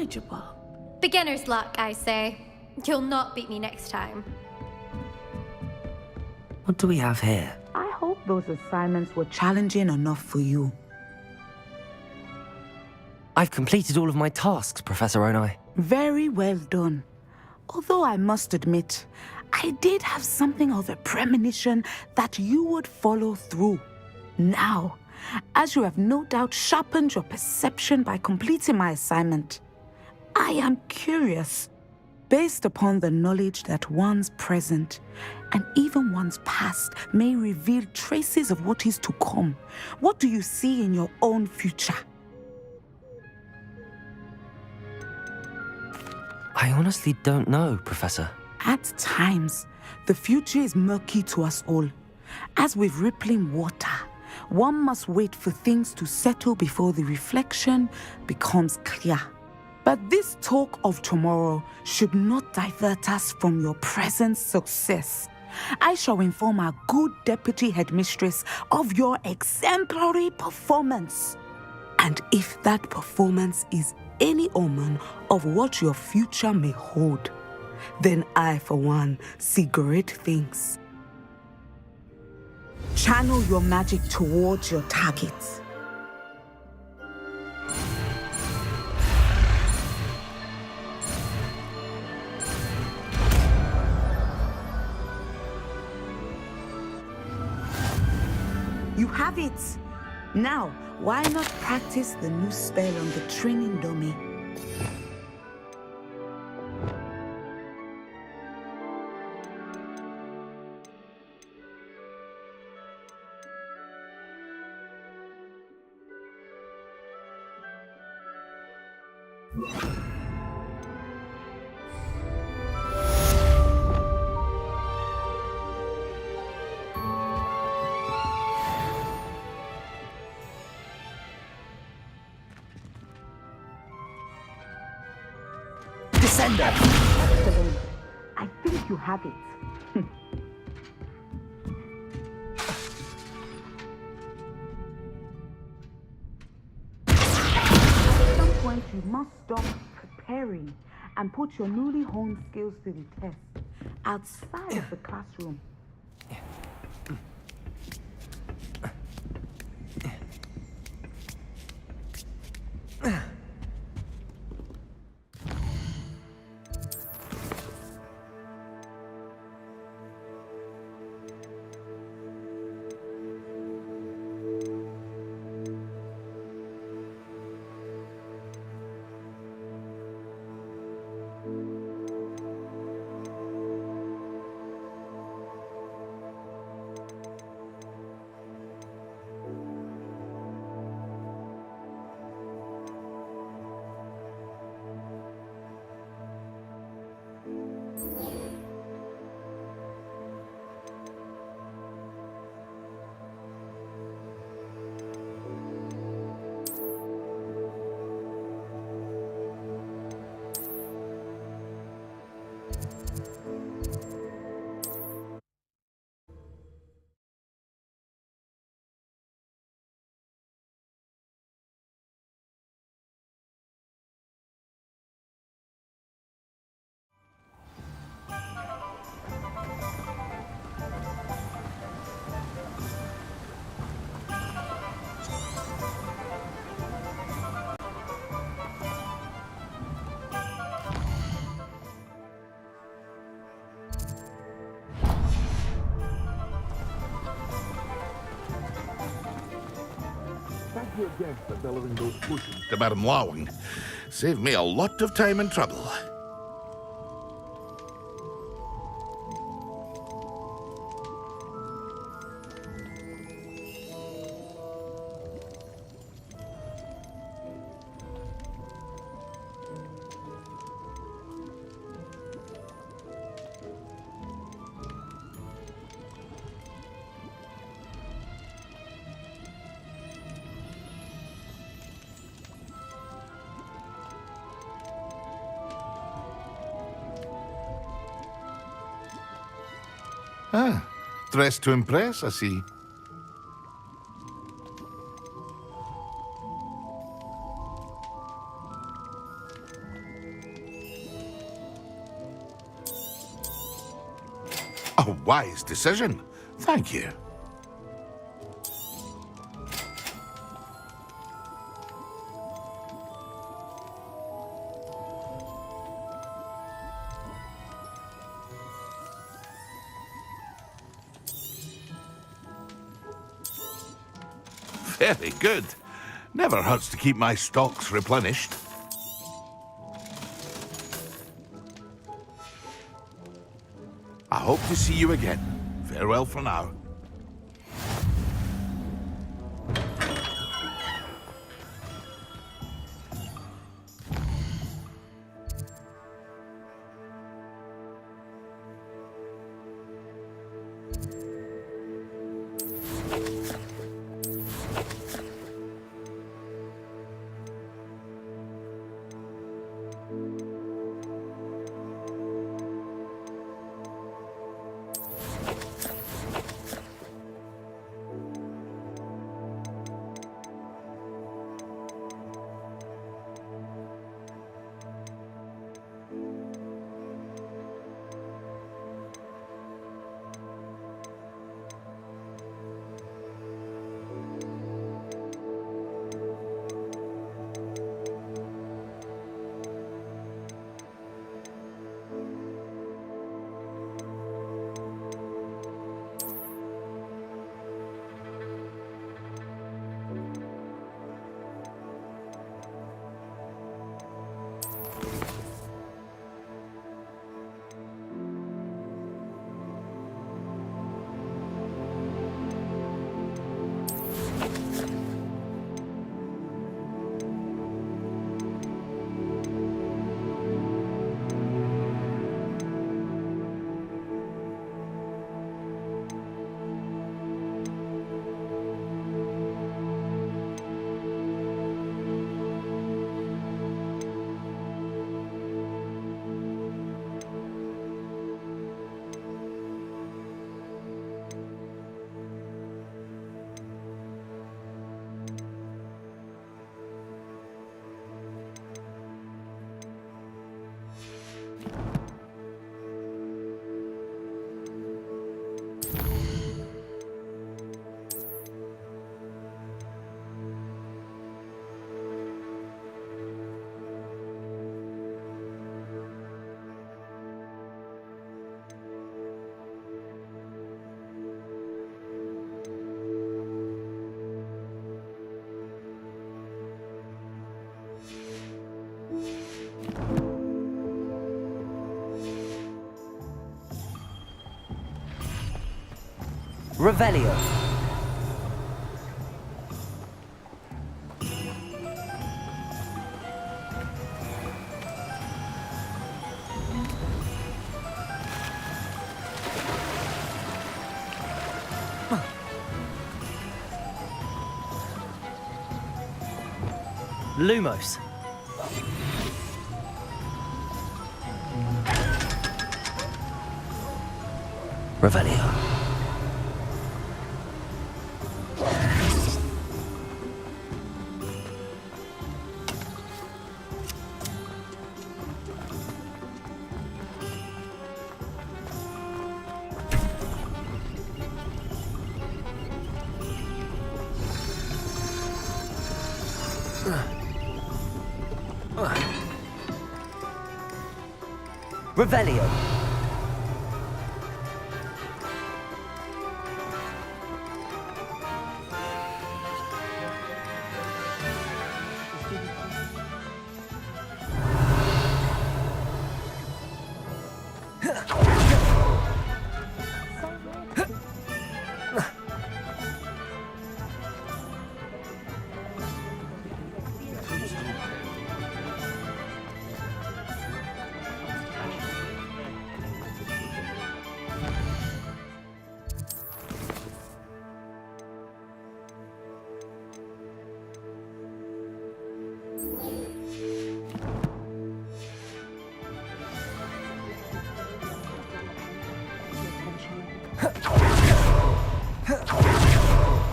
knowledgeable. Beginner's luck, I say. You'll not beat me next time. What do we have here? I hope those assignments were challenging enough for you. I've completed all of my tasks, Professor Onai. Very well done. Although I must admit, I did have something of a premonition that you would follow through. Now, as you have no doubt sharpened your perception by completing my assignment, I am curious, based upon the knowledge that one's present and even one's past may reveal traces of what is to come. What do you see in your own future? I honestly don't know, Professor. At times, the future is murky to us all. As with rippling water, one must wait for things to settle before the reflection becomes clear. But this talk of tomorrow should not divert us from your present success. I shall inform our good deputy headmistress of your exemplary performance. And if that performance is any omen of what your future may hold, then I, for one, see great things. Channel your magic towards your target. You have it! Now, why not practice the new spell on the training dummy? Descender! Excellent. I think you have it. At some point, you must stop preparing and put your newly honed skills to the test outside of the classroom. Thank you again for delivering those potions to Madame Lawing. Saved me a lot of time and trouble. Ah, dressed to impress, I see. A wise decision. Thank you. Very good. Never hurts to keep my stocks replenished. I hope to see you again. Farewell for now. Revelio. Lumos. Revelio. Revelio.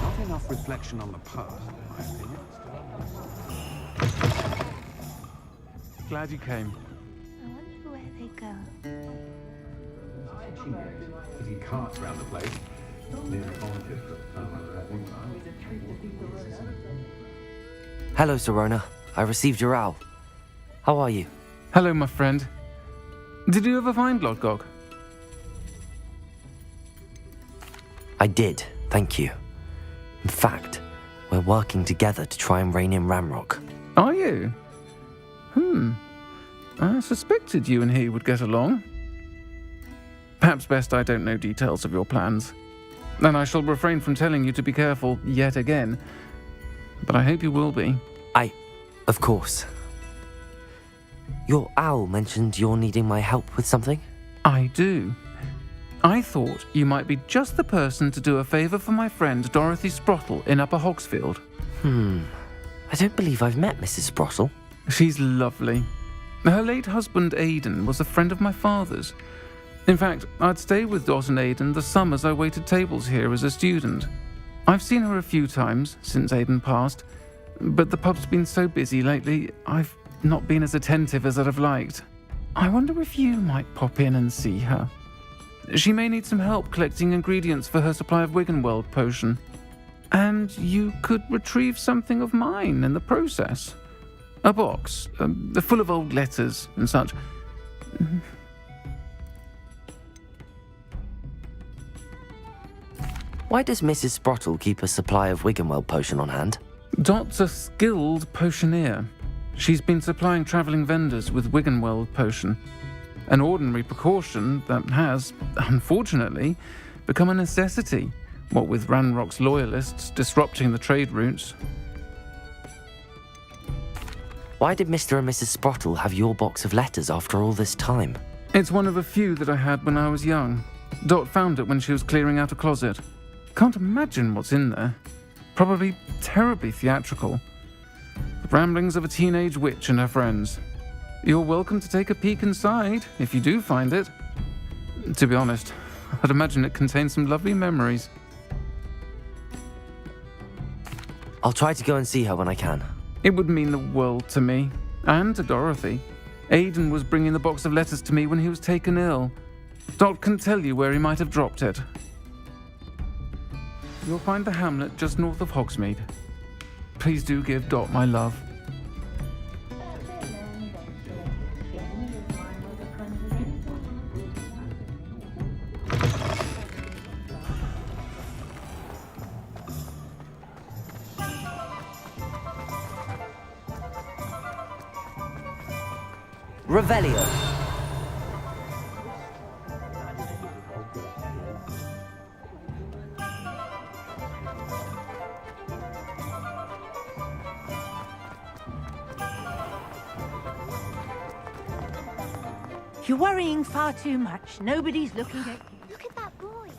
Not enough reflection on the past, in my opinion. Glad you came. I wonder where they go. kitchen yet. Fitting carts around the place. Near the volunteer strip. Hello, Serona. I received your owl. How are you? Hello, my friend. Did you ever find Lodgok? I did, thank you. In fact, we're working together to try and rein in Ramrock. Are you? I suspected you and he would get along. Perhaps best I don't know details of your plans. And I shall refrain from telling you to be careful yet again. But I hope you will be. Of course. Your owl mentioned you're needing my help with something? I do. I thought you might be just the person to do a favour for my friend Dorothy Sprottle in Upper Hogsfield. I don't believe I've met Mrs. Sprottle. She's lovely. Her late husband Aidan was a friend of my father's. In fact, I'd stay with Dot and Aidan the summers I waited tables here as a student. I've seen her a few times since Aidan passed, but the pub's been so busy lately, I've not been as attentive as I'd have liked. I wonder if you might pop in and see her. She may need some help collecting ingredients for her supply of Wiggenweld potion. And you could retrieve something of mine in the process. A box, full of old letters and such. Why does Mrs. Sprottle keep a supply of Wiggenweld potion on hand? Dot's a skilled potioneer. She's been supplying travelling vendors with Wiggenweld potion. An ordinary precaution that has, unfortunately, become a necessity, what with Ranrock's loyalists disrupting the trade routes. Why did Mr. and Mrs. Sprottle have your box of letters after all this time? It's one of a few that I had when I was young. Dot found it when she was clearing out a closet. Can't imagine what's in there. Probably terribly theatrical. The ramblings of a teenage witch and her friends. You're welcome to take a peek inside, if you do find it. To be honest, I'd imagine it contains some lovely memories. I'll try to go and see her when I can. It would mean the world to me, and to Dorothy. Aidan was bringing the box of letters to me when he was taken ill. Dot can tell you where he might have dropped it. You'll find the hamlet just north of Hogsmeade. Please do give Dot my love. Revelio. You're worrying far too much. Nobody's looking at you. Look at that boy.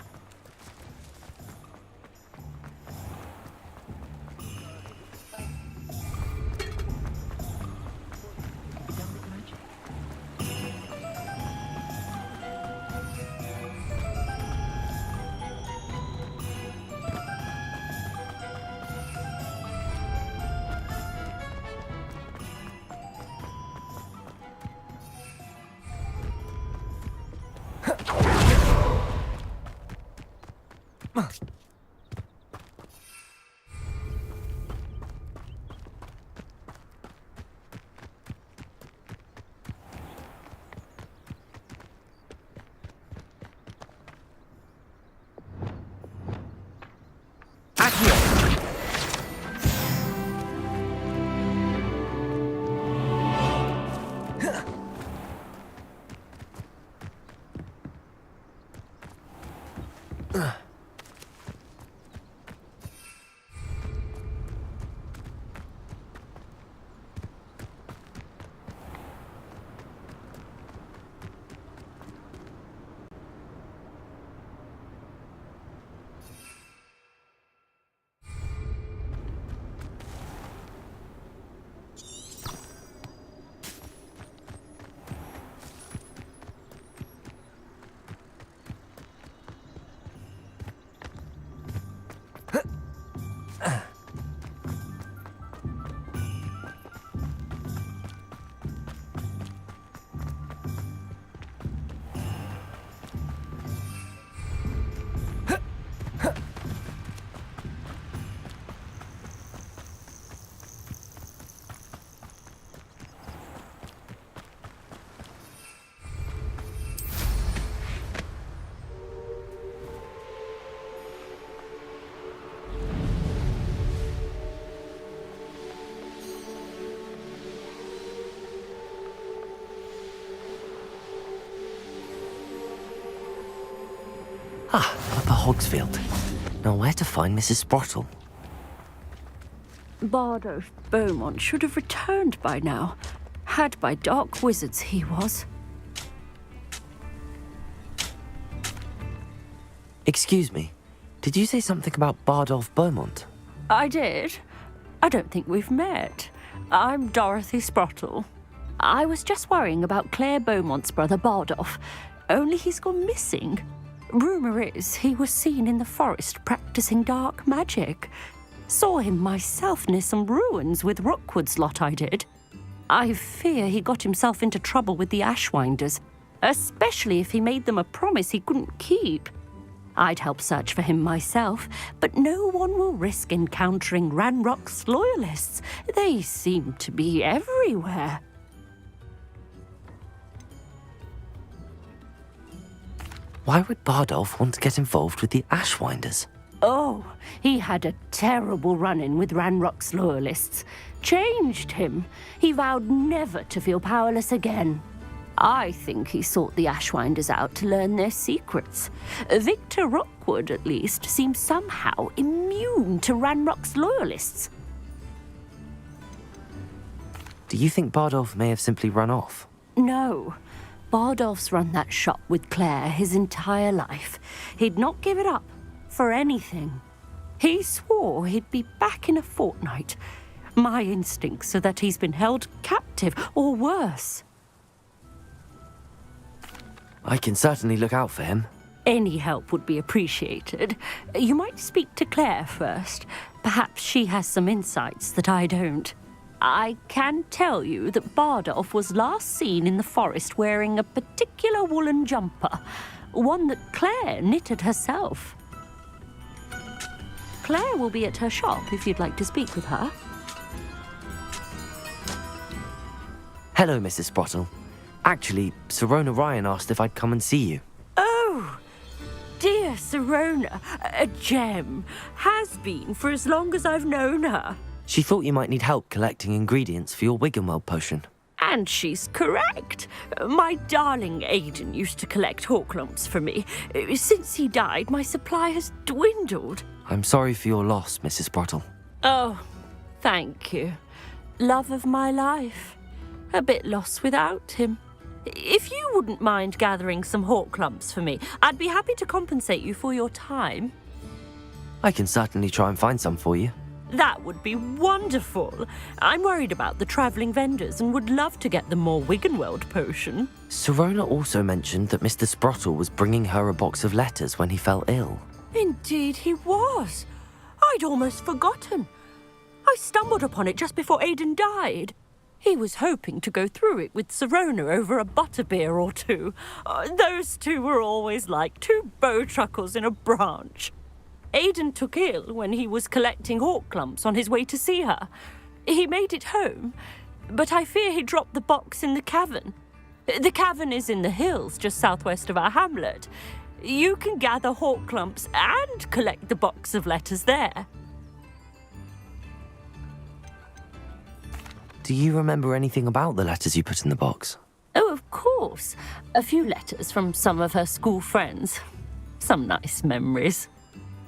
Ah, Upper Hogsfield. Now where to find Mrs. Sprottle? Bardolph Beaumont should have returned by now. Had by dark wizards he was. Excuse me, did you say something about Bardolph Beaumont? I did. I don't think we've met. I'm Dorothy Sprottle. I was just worrying about Claire Beaumont's brother Bardolph, only he's gone missing. Rumour is he was seen in the forest practicing dark magic. Saw him myself near some ruins with Rookwood's lot I did. I fear he got himself into trouble with the Ashwinders, especially if he made them a promise he couldn't keep. I'd help search for him myself, but no one will risk encountering Ranrock's loyalists. They seem to be everywhere. Why would Bardolph want to get involved with the Ashwinders? Oh, he had a terrible run-in with Ranrock's loyalists. Changed him. He vowed never to feel powerless again. I think he sought the Ashwinders out to learn their secrets. Victor Rookwood, at least, seems somehow immune to Ranrock's loyalists. Do you think Bardolph may have simply run off? No. Bardolph's run that shop with Claire his entire life. He'd not give it up for anything. He swore he'd be back in a fortnight. My instincts are that he's been held captive, or worse. I can certainly look out for him. Any help would be appreciated. You might speak to Claire first. Perhaps she has some insights that I don't. I can tell you that Bardolph was last seen in the forest wearing a particular woolen jumper, one that Claire knitted herself. Claire will be at her shop if you'd like to speak with her. Hello, Mrs. Sprottle. Actually, Sirona Ryan asked if I'd come and see you. Oh, dear Sirona, a gem. Has been for as long as I've known her. She thought you might need help collecting ingredients for your Wiggenweld potion. And she's correct. My darling Aiden used to collect Horklumps for me. Since he died, my supply has dwindled. I'm sorry for your loss, Mrs. Sprottle. Oh, thank you. Love of my life. A bit lost without him. If you wouldn't mind gathering some Horklumps for me, I'd be happy to compensate you for your time. I can certainly try and find some for you. That would be wonderful. I'm worried about the travelling vendors and would love to get them more Wiggenweld potion. Sirona also mentioned that Mr. Sprottle was bringing her a box of letters when he fell ill. Indeed he was. I'd almost forgotten. I stumbled upon it just before Aiden died. He was hoping to go through it with Sirona over a butterbeer or two. Those two were always like two bowtruckles in a branch. Aiden took ill when he was collecting Horklumps on his way to see her. He made it home, but I fear he dropped the box in the cavern. The cavern is in the hills just southwest of our hamlet. You can gather Horklumps and collect the box of letters there. Do you remember anything about the letters you put in the box? Oh, of course. A few letters from some of her school friends. Some nice memories.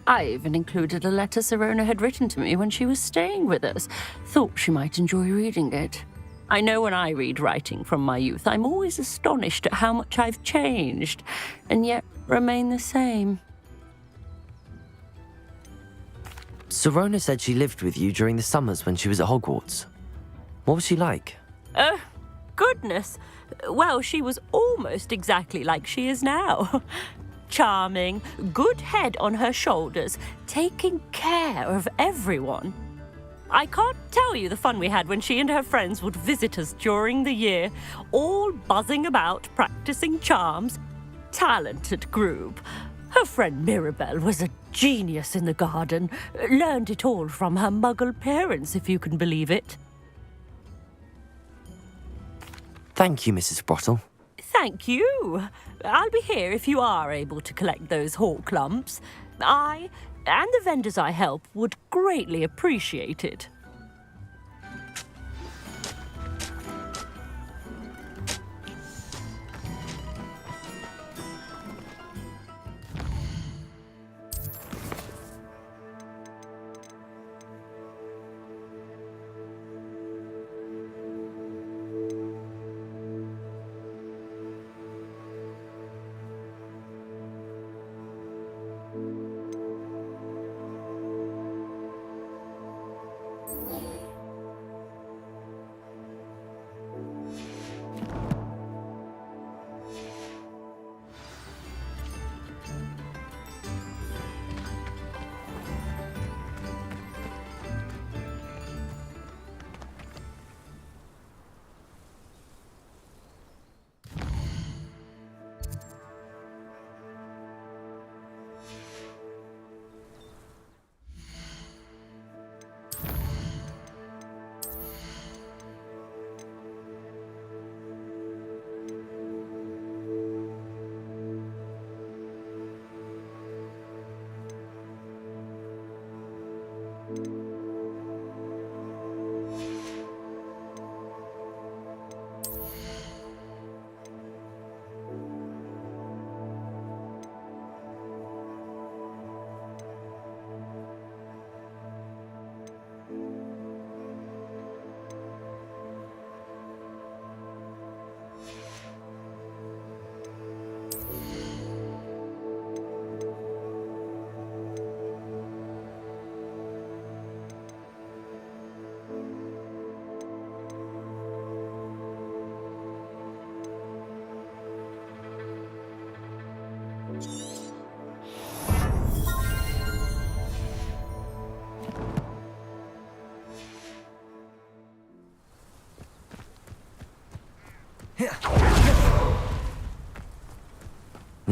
I even included a letter Sirona had written to me when she was staying with us. Thought she might enjoy reading it. I know when I read writing from my youth, I'm always astonished at how much I've changed, and yet remain the same. Sirona said she lived with you during the summers when she was at Hogwarts. What was she like? Oh, goodness. Well, she was almost exactly like she is now. Charming, good head on her shoulders, taking care of everyone. I can't tell you the fun we had when she and her friends would visit us during the year, all buzzing about, practicing charms. Talented group. Her friend Mirabelle was a genius in the garden. Learned it all from her muggle parents, if you can believe it. Thank you, Mrs. Sprottle. Thank you. I'll be here if you are able to collect those Horklumps. I and the vendors I help would greatly appreciate it.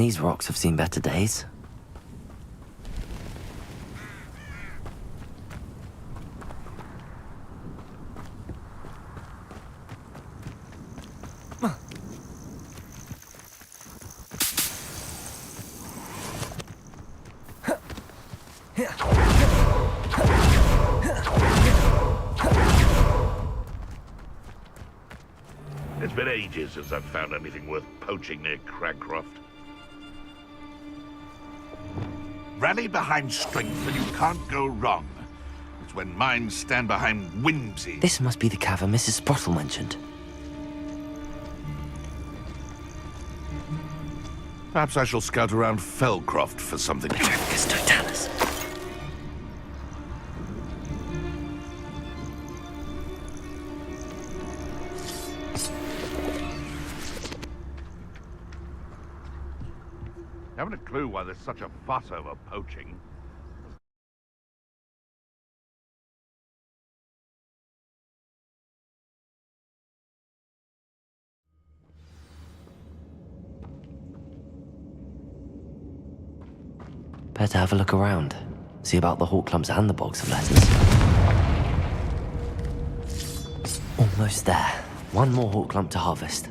These rocks have seen better days. It's been ages since I've found anything worth poaching near Cragcroft. Rally behind strength and you can't go wrong. It's when minds stand behind whimsy. This must be the cavern Mrs. Sprottle mentioned. Perhaps I shall scout around Felcroft for something. Totalis. Haven't a clue why there's such a fuss over poaching. Better have a look around. See about the hawk clumps and the box of letters. Almost there. One more hawk clump to harvest.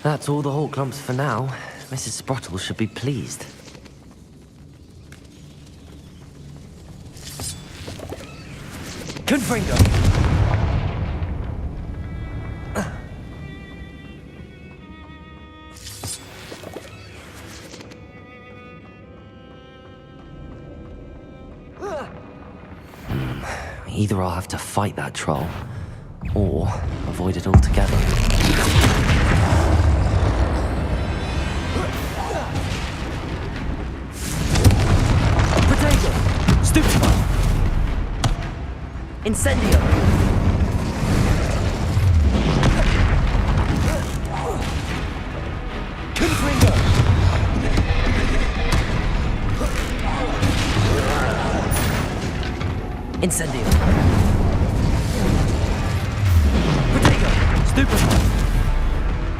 That's all the hawk clumps for now. Mrs. Sprottle should be pleased. Confringo! Either I'll have to fight that troll, or avoid it altogether. Potato! Stupefy! Incendio! Confringo! Incendio! Potato! Stupefy!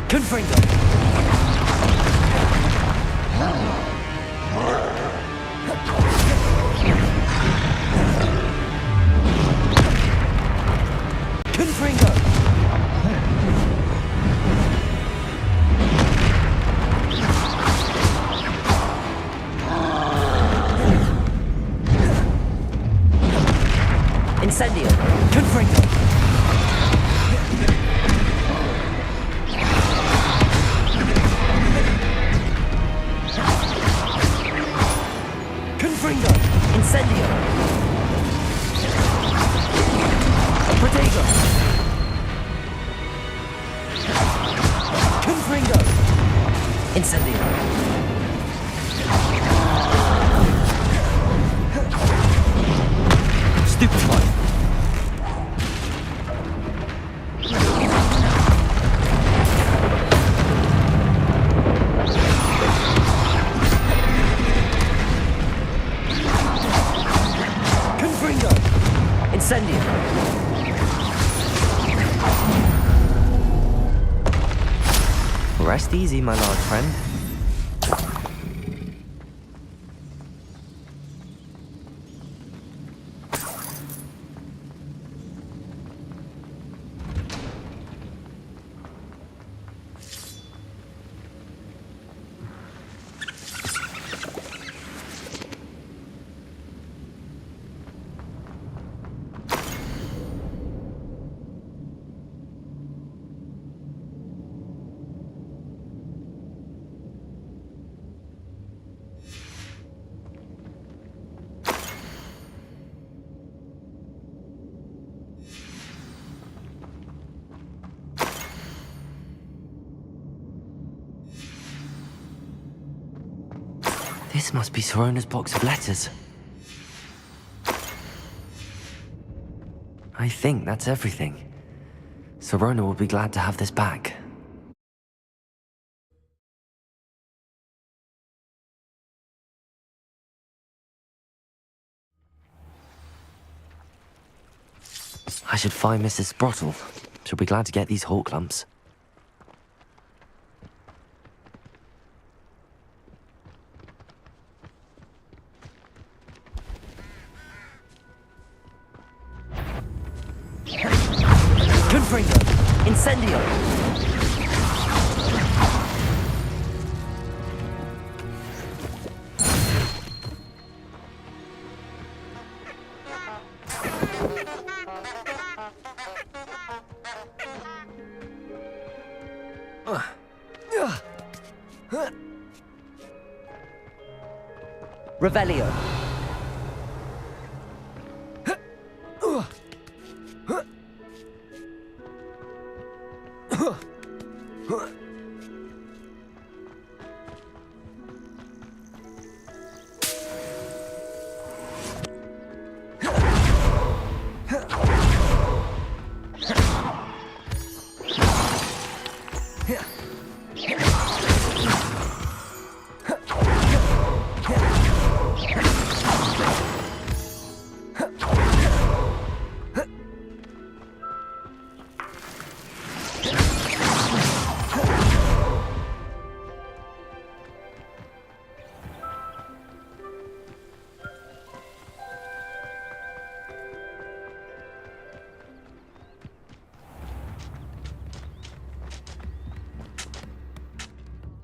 Confringo! Confringo! Incendio! Confringo! Confringo! Incendio! Potato! Confringo! Incendio! Stupefy! Confringo! Incendio! Rest easy, my large friend. This must be Sorona's box of letters. I think that's everything. Sorona will be glad to have this back. I should find Mrs. Sprottle. She'll be glad to get these hawk lumps. Confringo! Incendio! Revelio.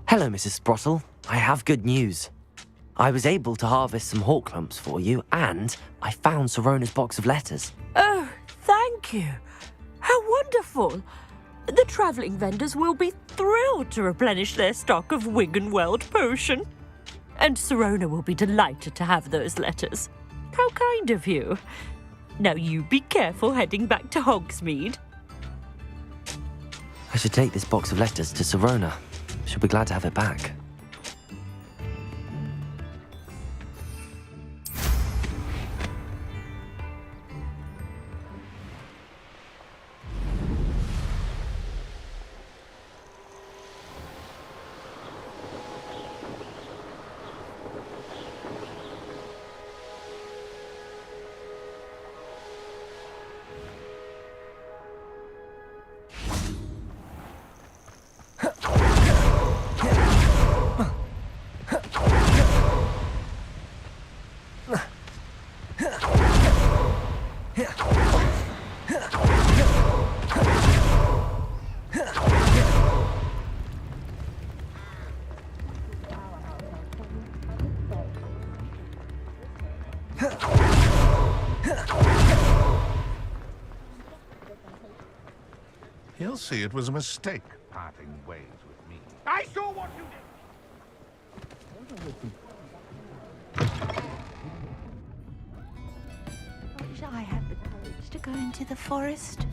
Hello, Mrs. Sprottle. I have good news. I was able to harvest some hawk lumps for you, and I found Sorona's box of letters. Oh, thank you. How wonderful. The travelling vendors will be thrilled to replenish their stock of Wiggenweld potion. And Sorona will be delighted to have those letters. How kind of you. Now you be careful heading back to Hogsmeade. I should take this box of letters to Sorona. She'll be glad to have it back. He'll see it was a mistake parting ways with me. I saw what you Wish I had the courage to go into the forest.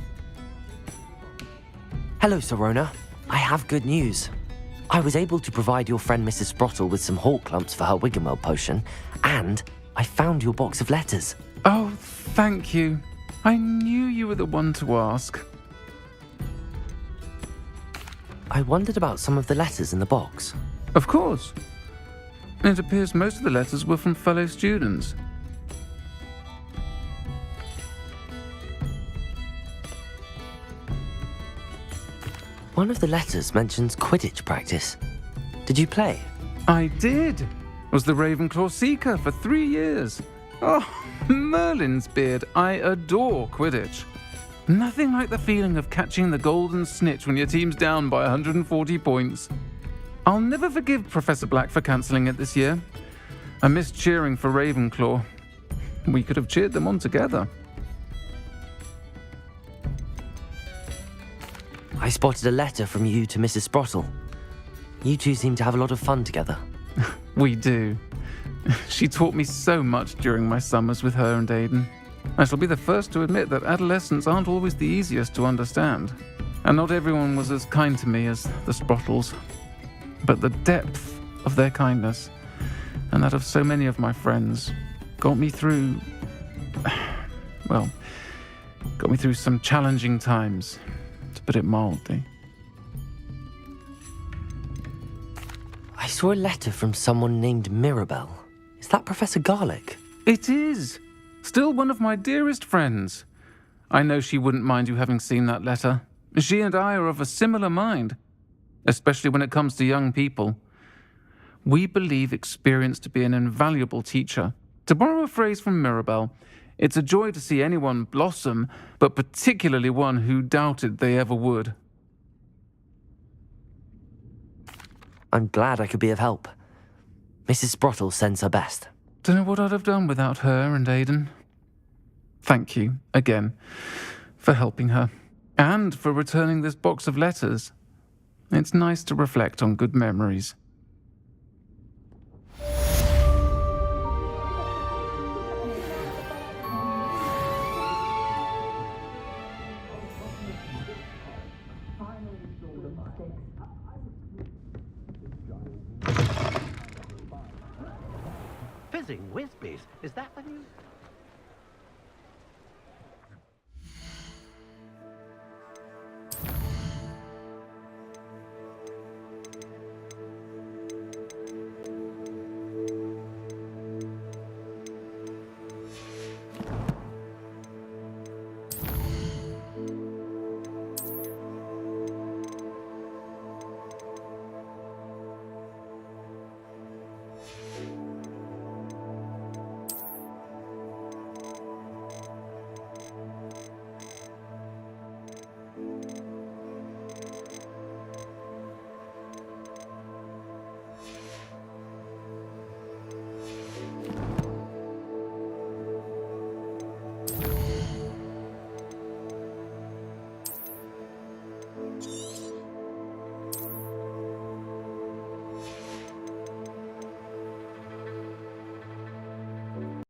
Hello, Sorona. I have good news. I was able to provide your friend Mrs. Sprottle with some hawk lumps for her Wiggenweld potion, and I found your box of letters. Oh, thank you. I knew you were the one to ask. I wondered about some of the letters in the box. Of course. It appears most of the letters were from fellow students. One of the letters mentions Quidditch practice. Did you play? I did. Was the Ravenclaw Seeker for 3 years. Oh, Merlin's beard. I adore Quidditch. Nothing like the feeling of catching the golden snitch when your team's down by 140 points. I'll never forgive Professor Black for cancelling it this year. I missed cheering for Ravenclaw. We could have cheered them on together. I spotted a letter from you to Mrs. Sprottle. You two seem to have a lot of fun together. We do. She taught me so much during my summers with her and Aidan. I shall be the first to admit that adolescents aren't always the easiest to understand. And not everyone was as kind to me as the Sprottles. But the depth of their kindness, and that of so many of my friends, got me through... well, got me through some challenging times, to put it mildly. I saw a letter from someone named Mirabelle. Is that Professor Garlick? It is! Still one of my dearest friends. I know she wouldn't mind you having seen that letter. She and I are of a similar mind, especially when it comes to young people. We believe experience to be an invaluable teacher. To borrow a phrase from Mirabelle, It's a joy to see anyone blossom, but particularly one who doubted they ever would. I'm glad I could be of help. Mrs. Sprottle sends her best. Don't know what I'd have done without her and Aidan. Thank you, again, for helping her, and for returning this box of letters. It's nice to reflect on good memories. Fizzing Whizbees, is that the new...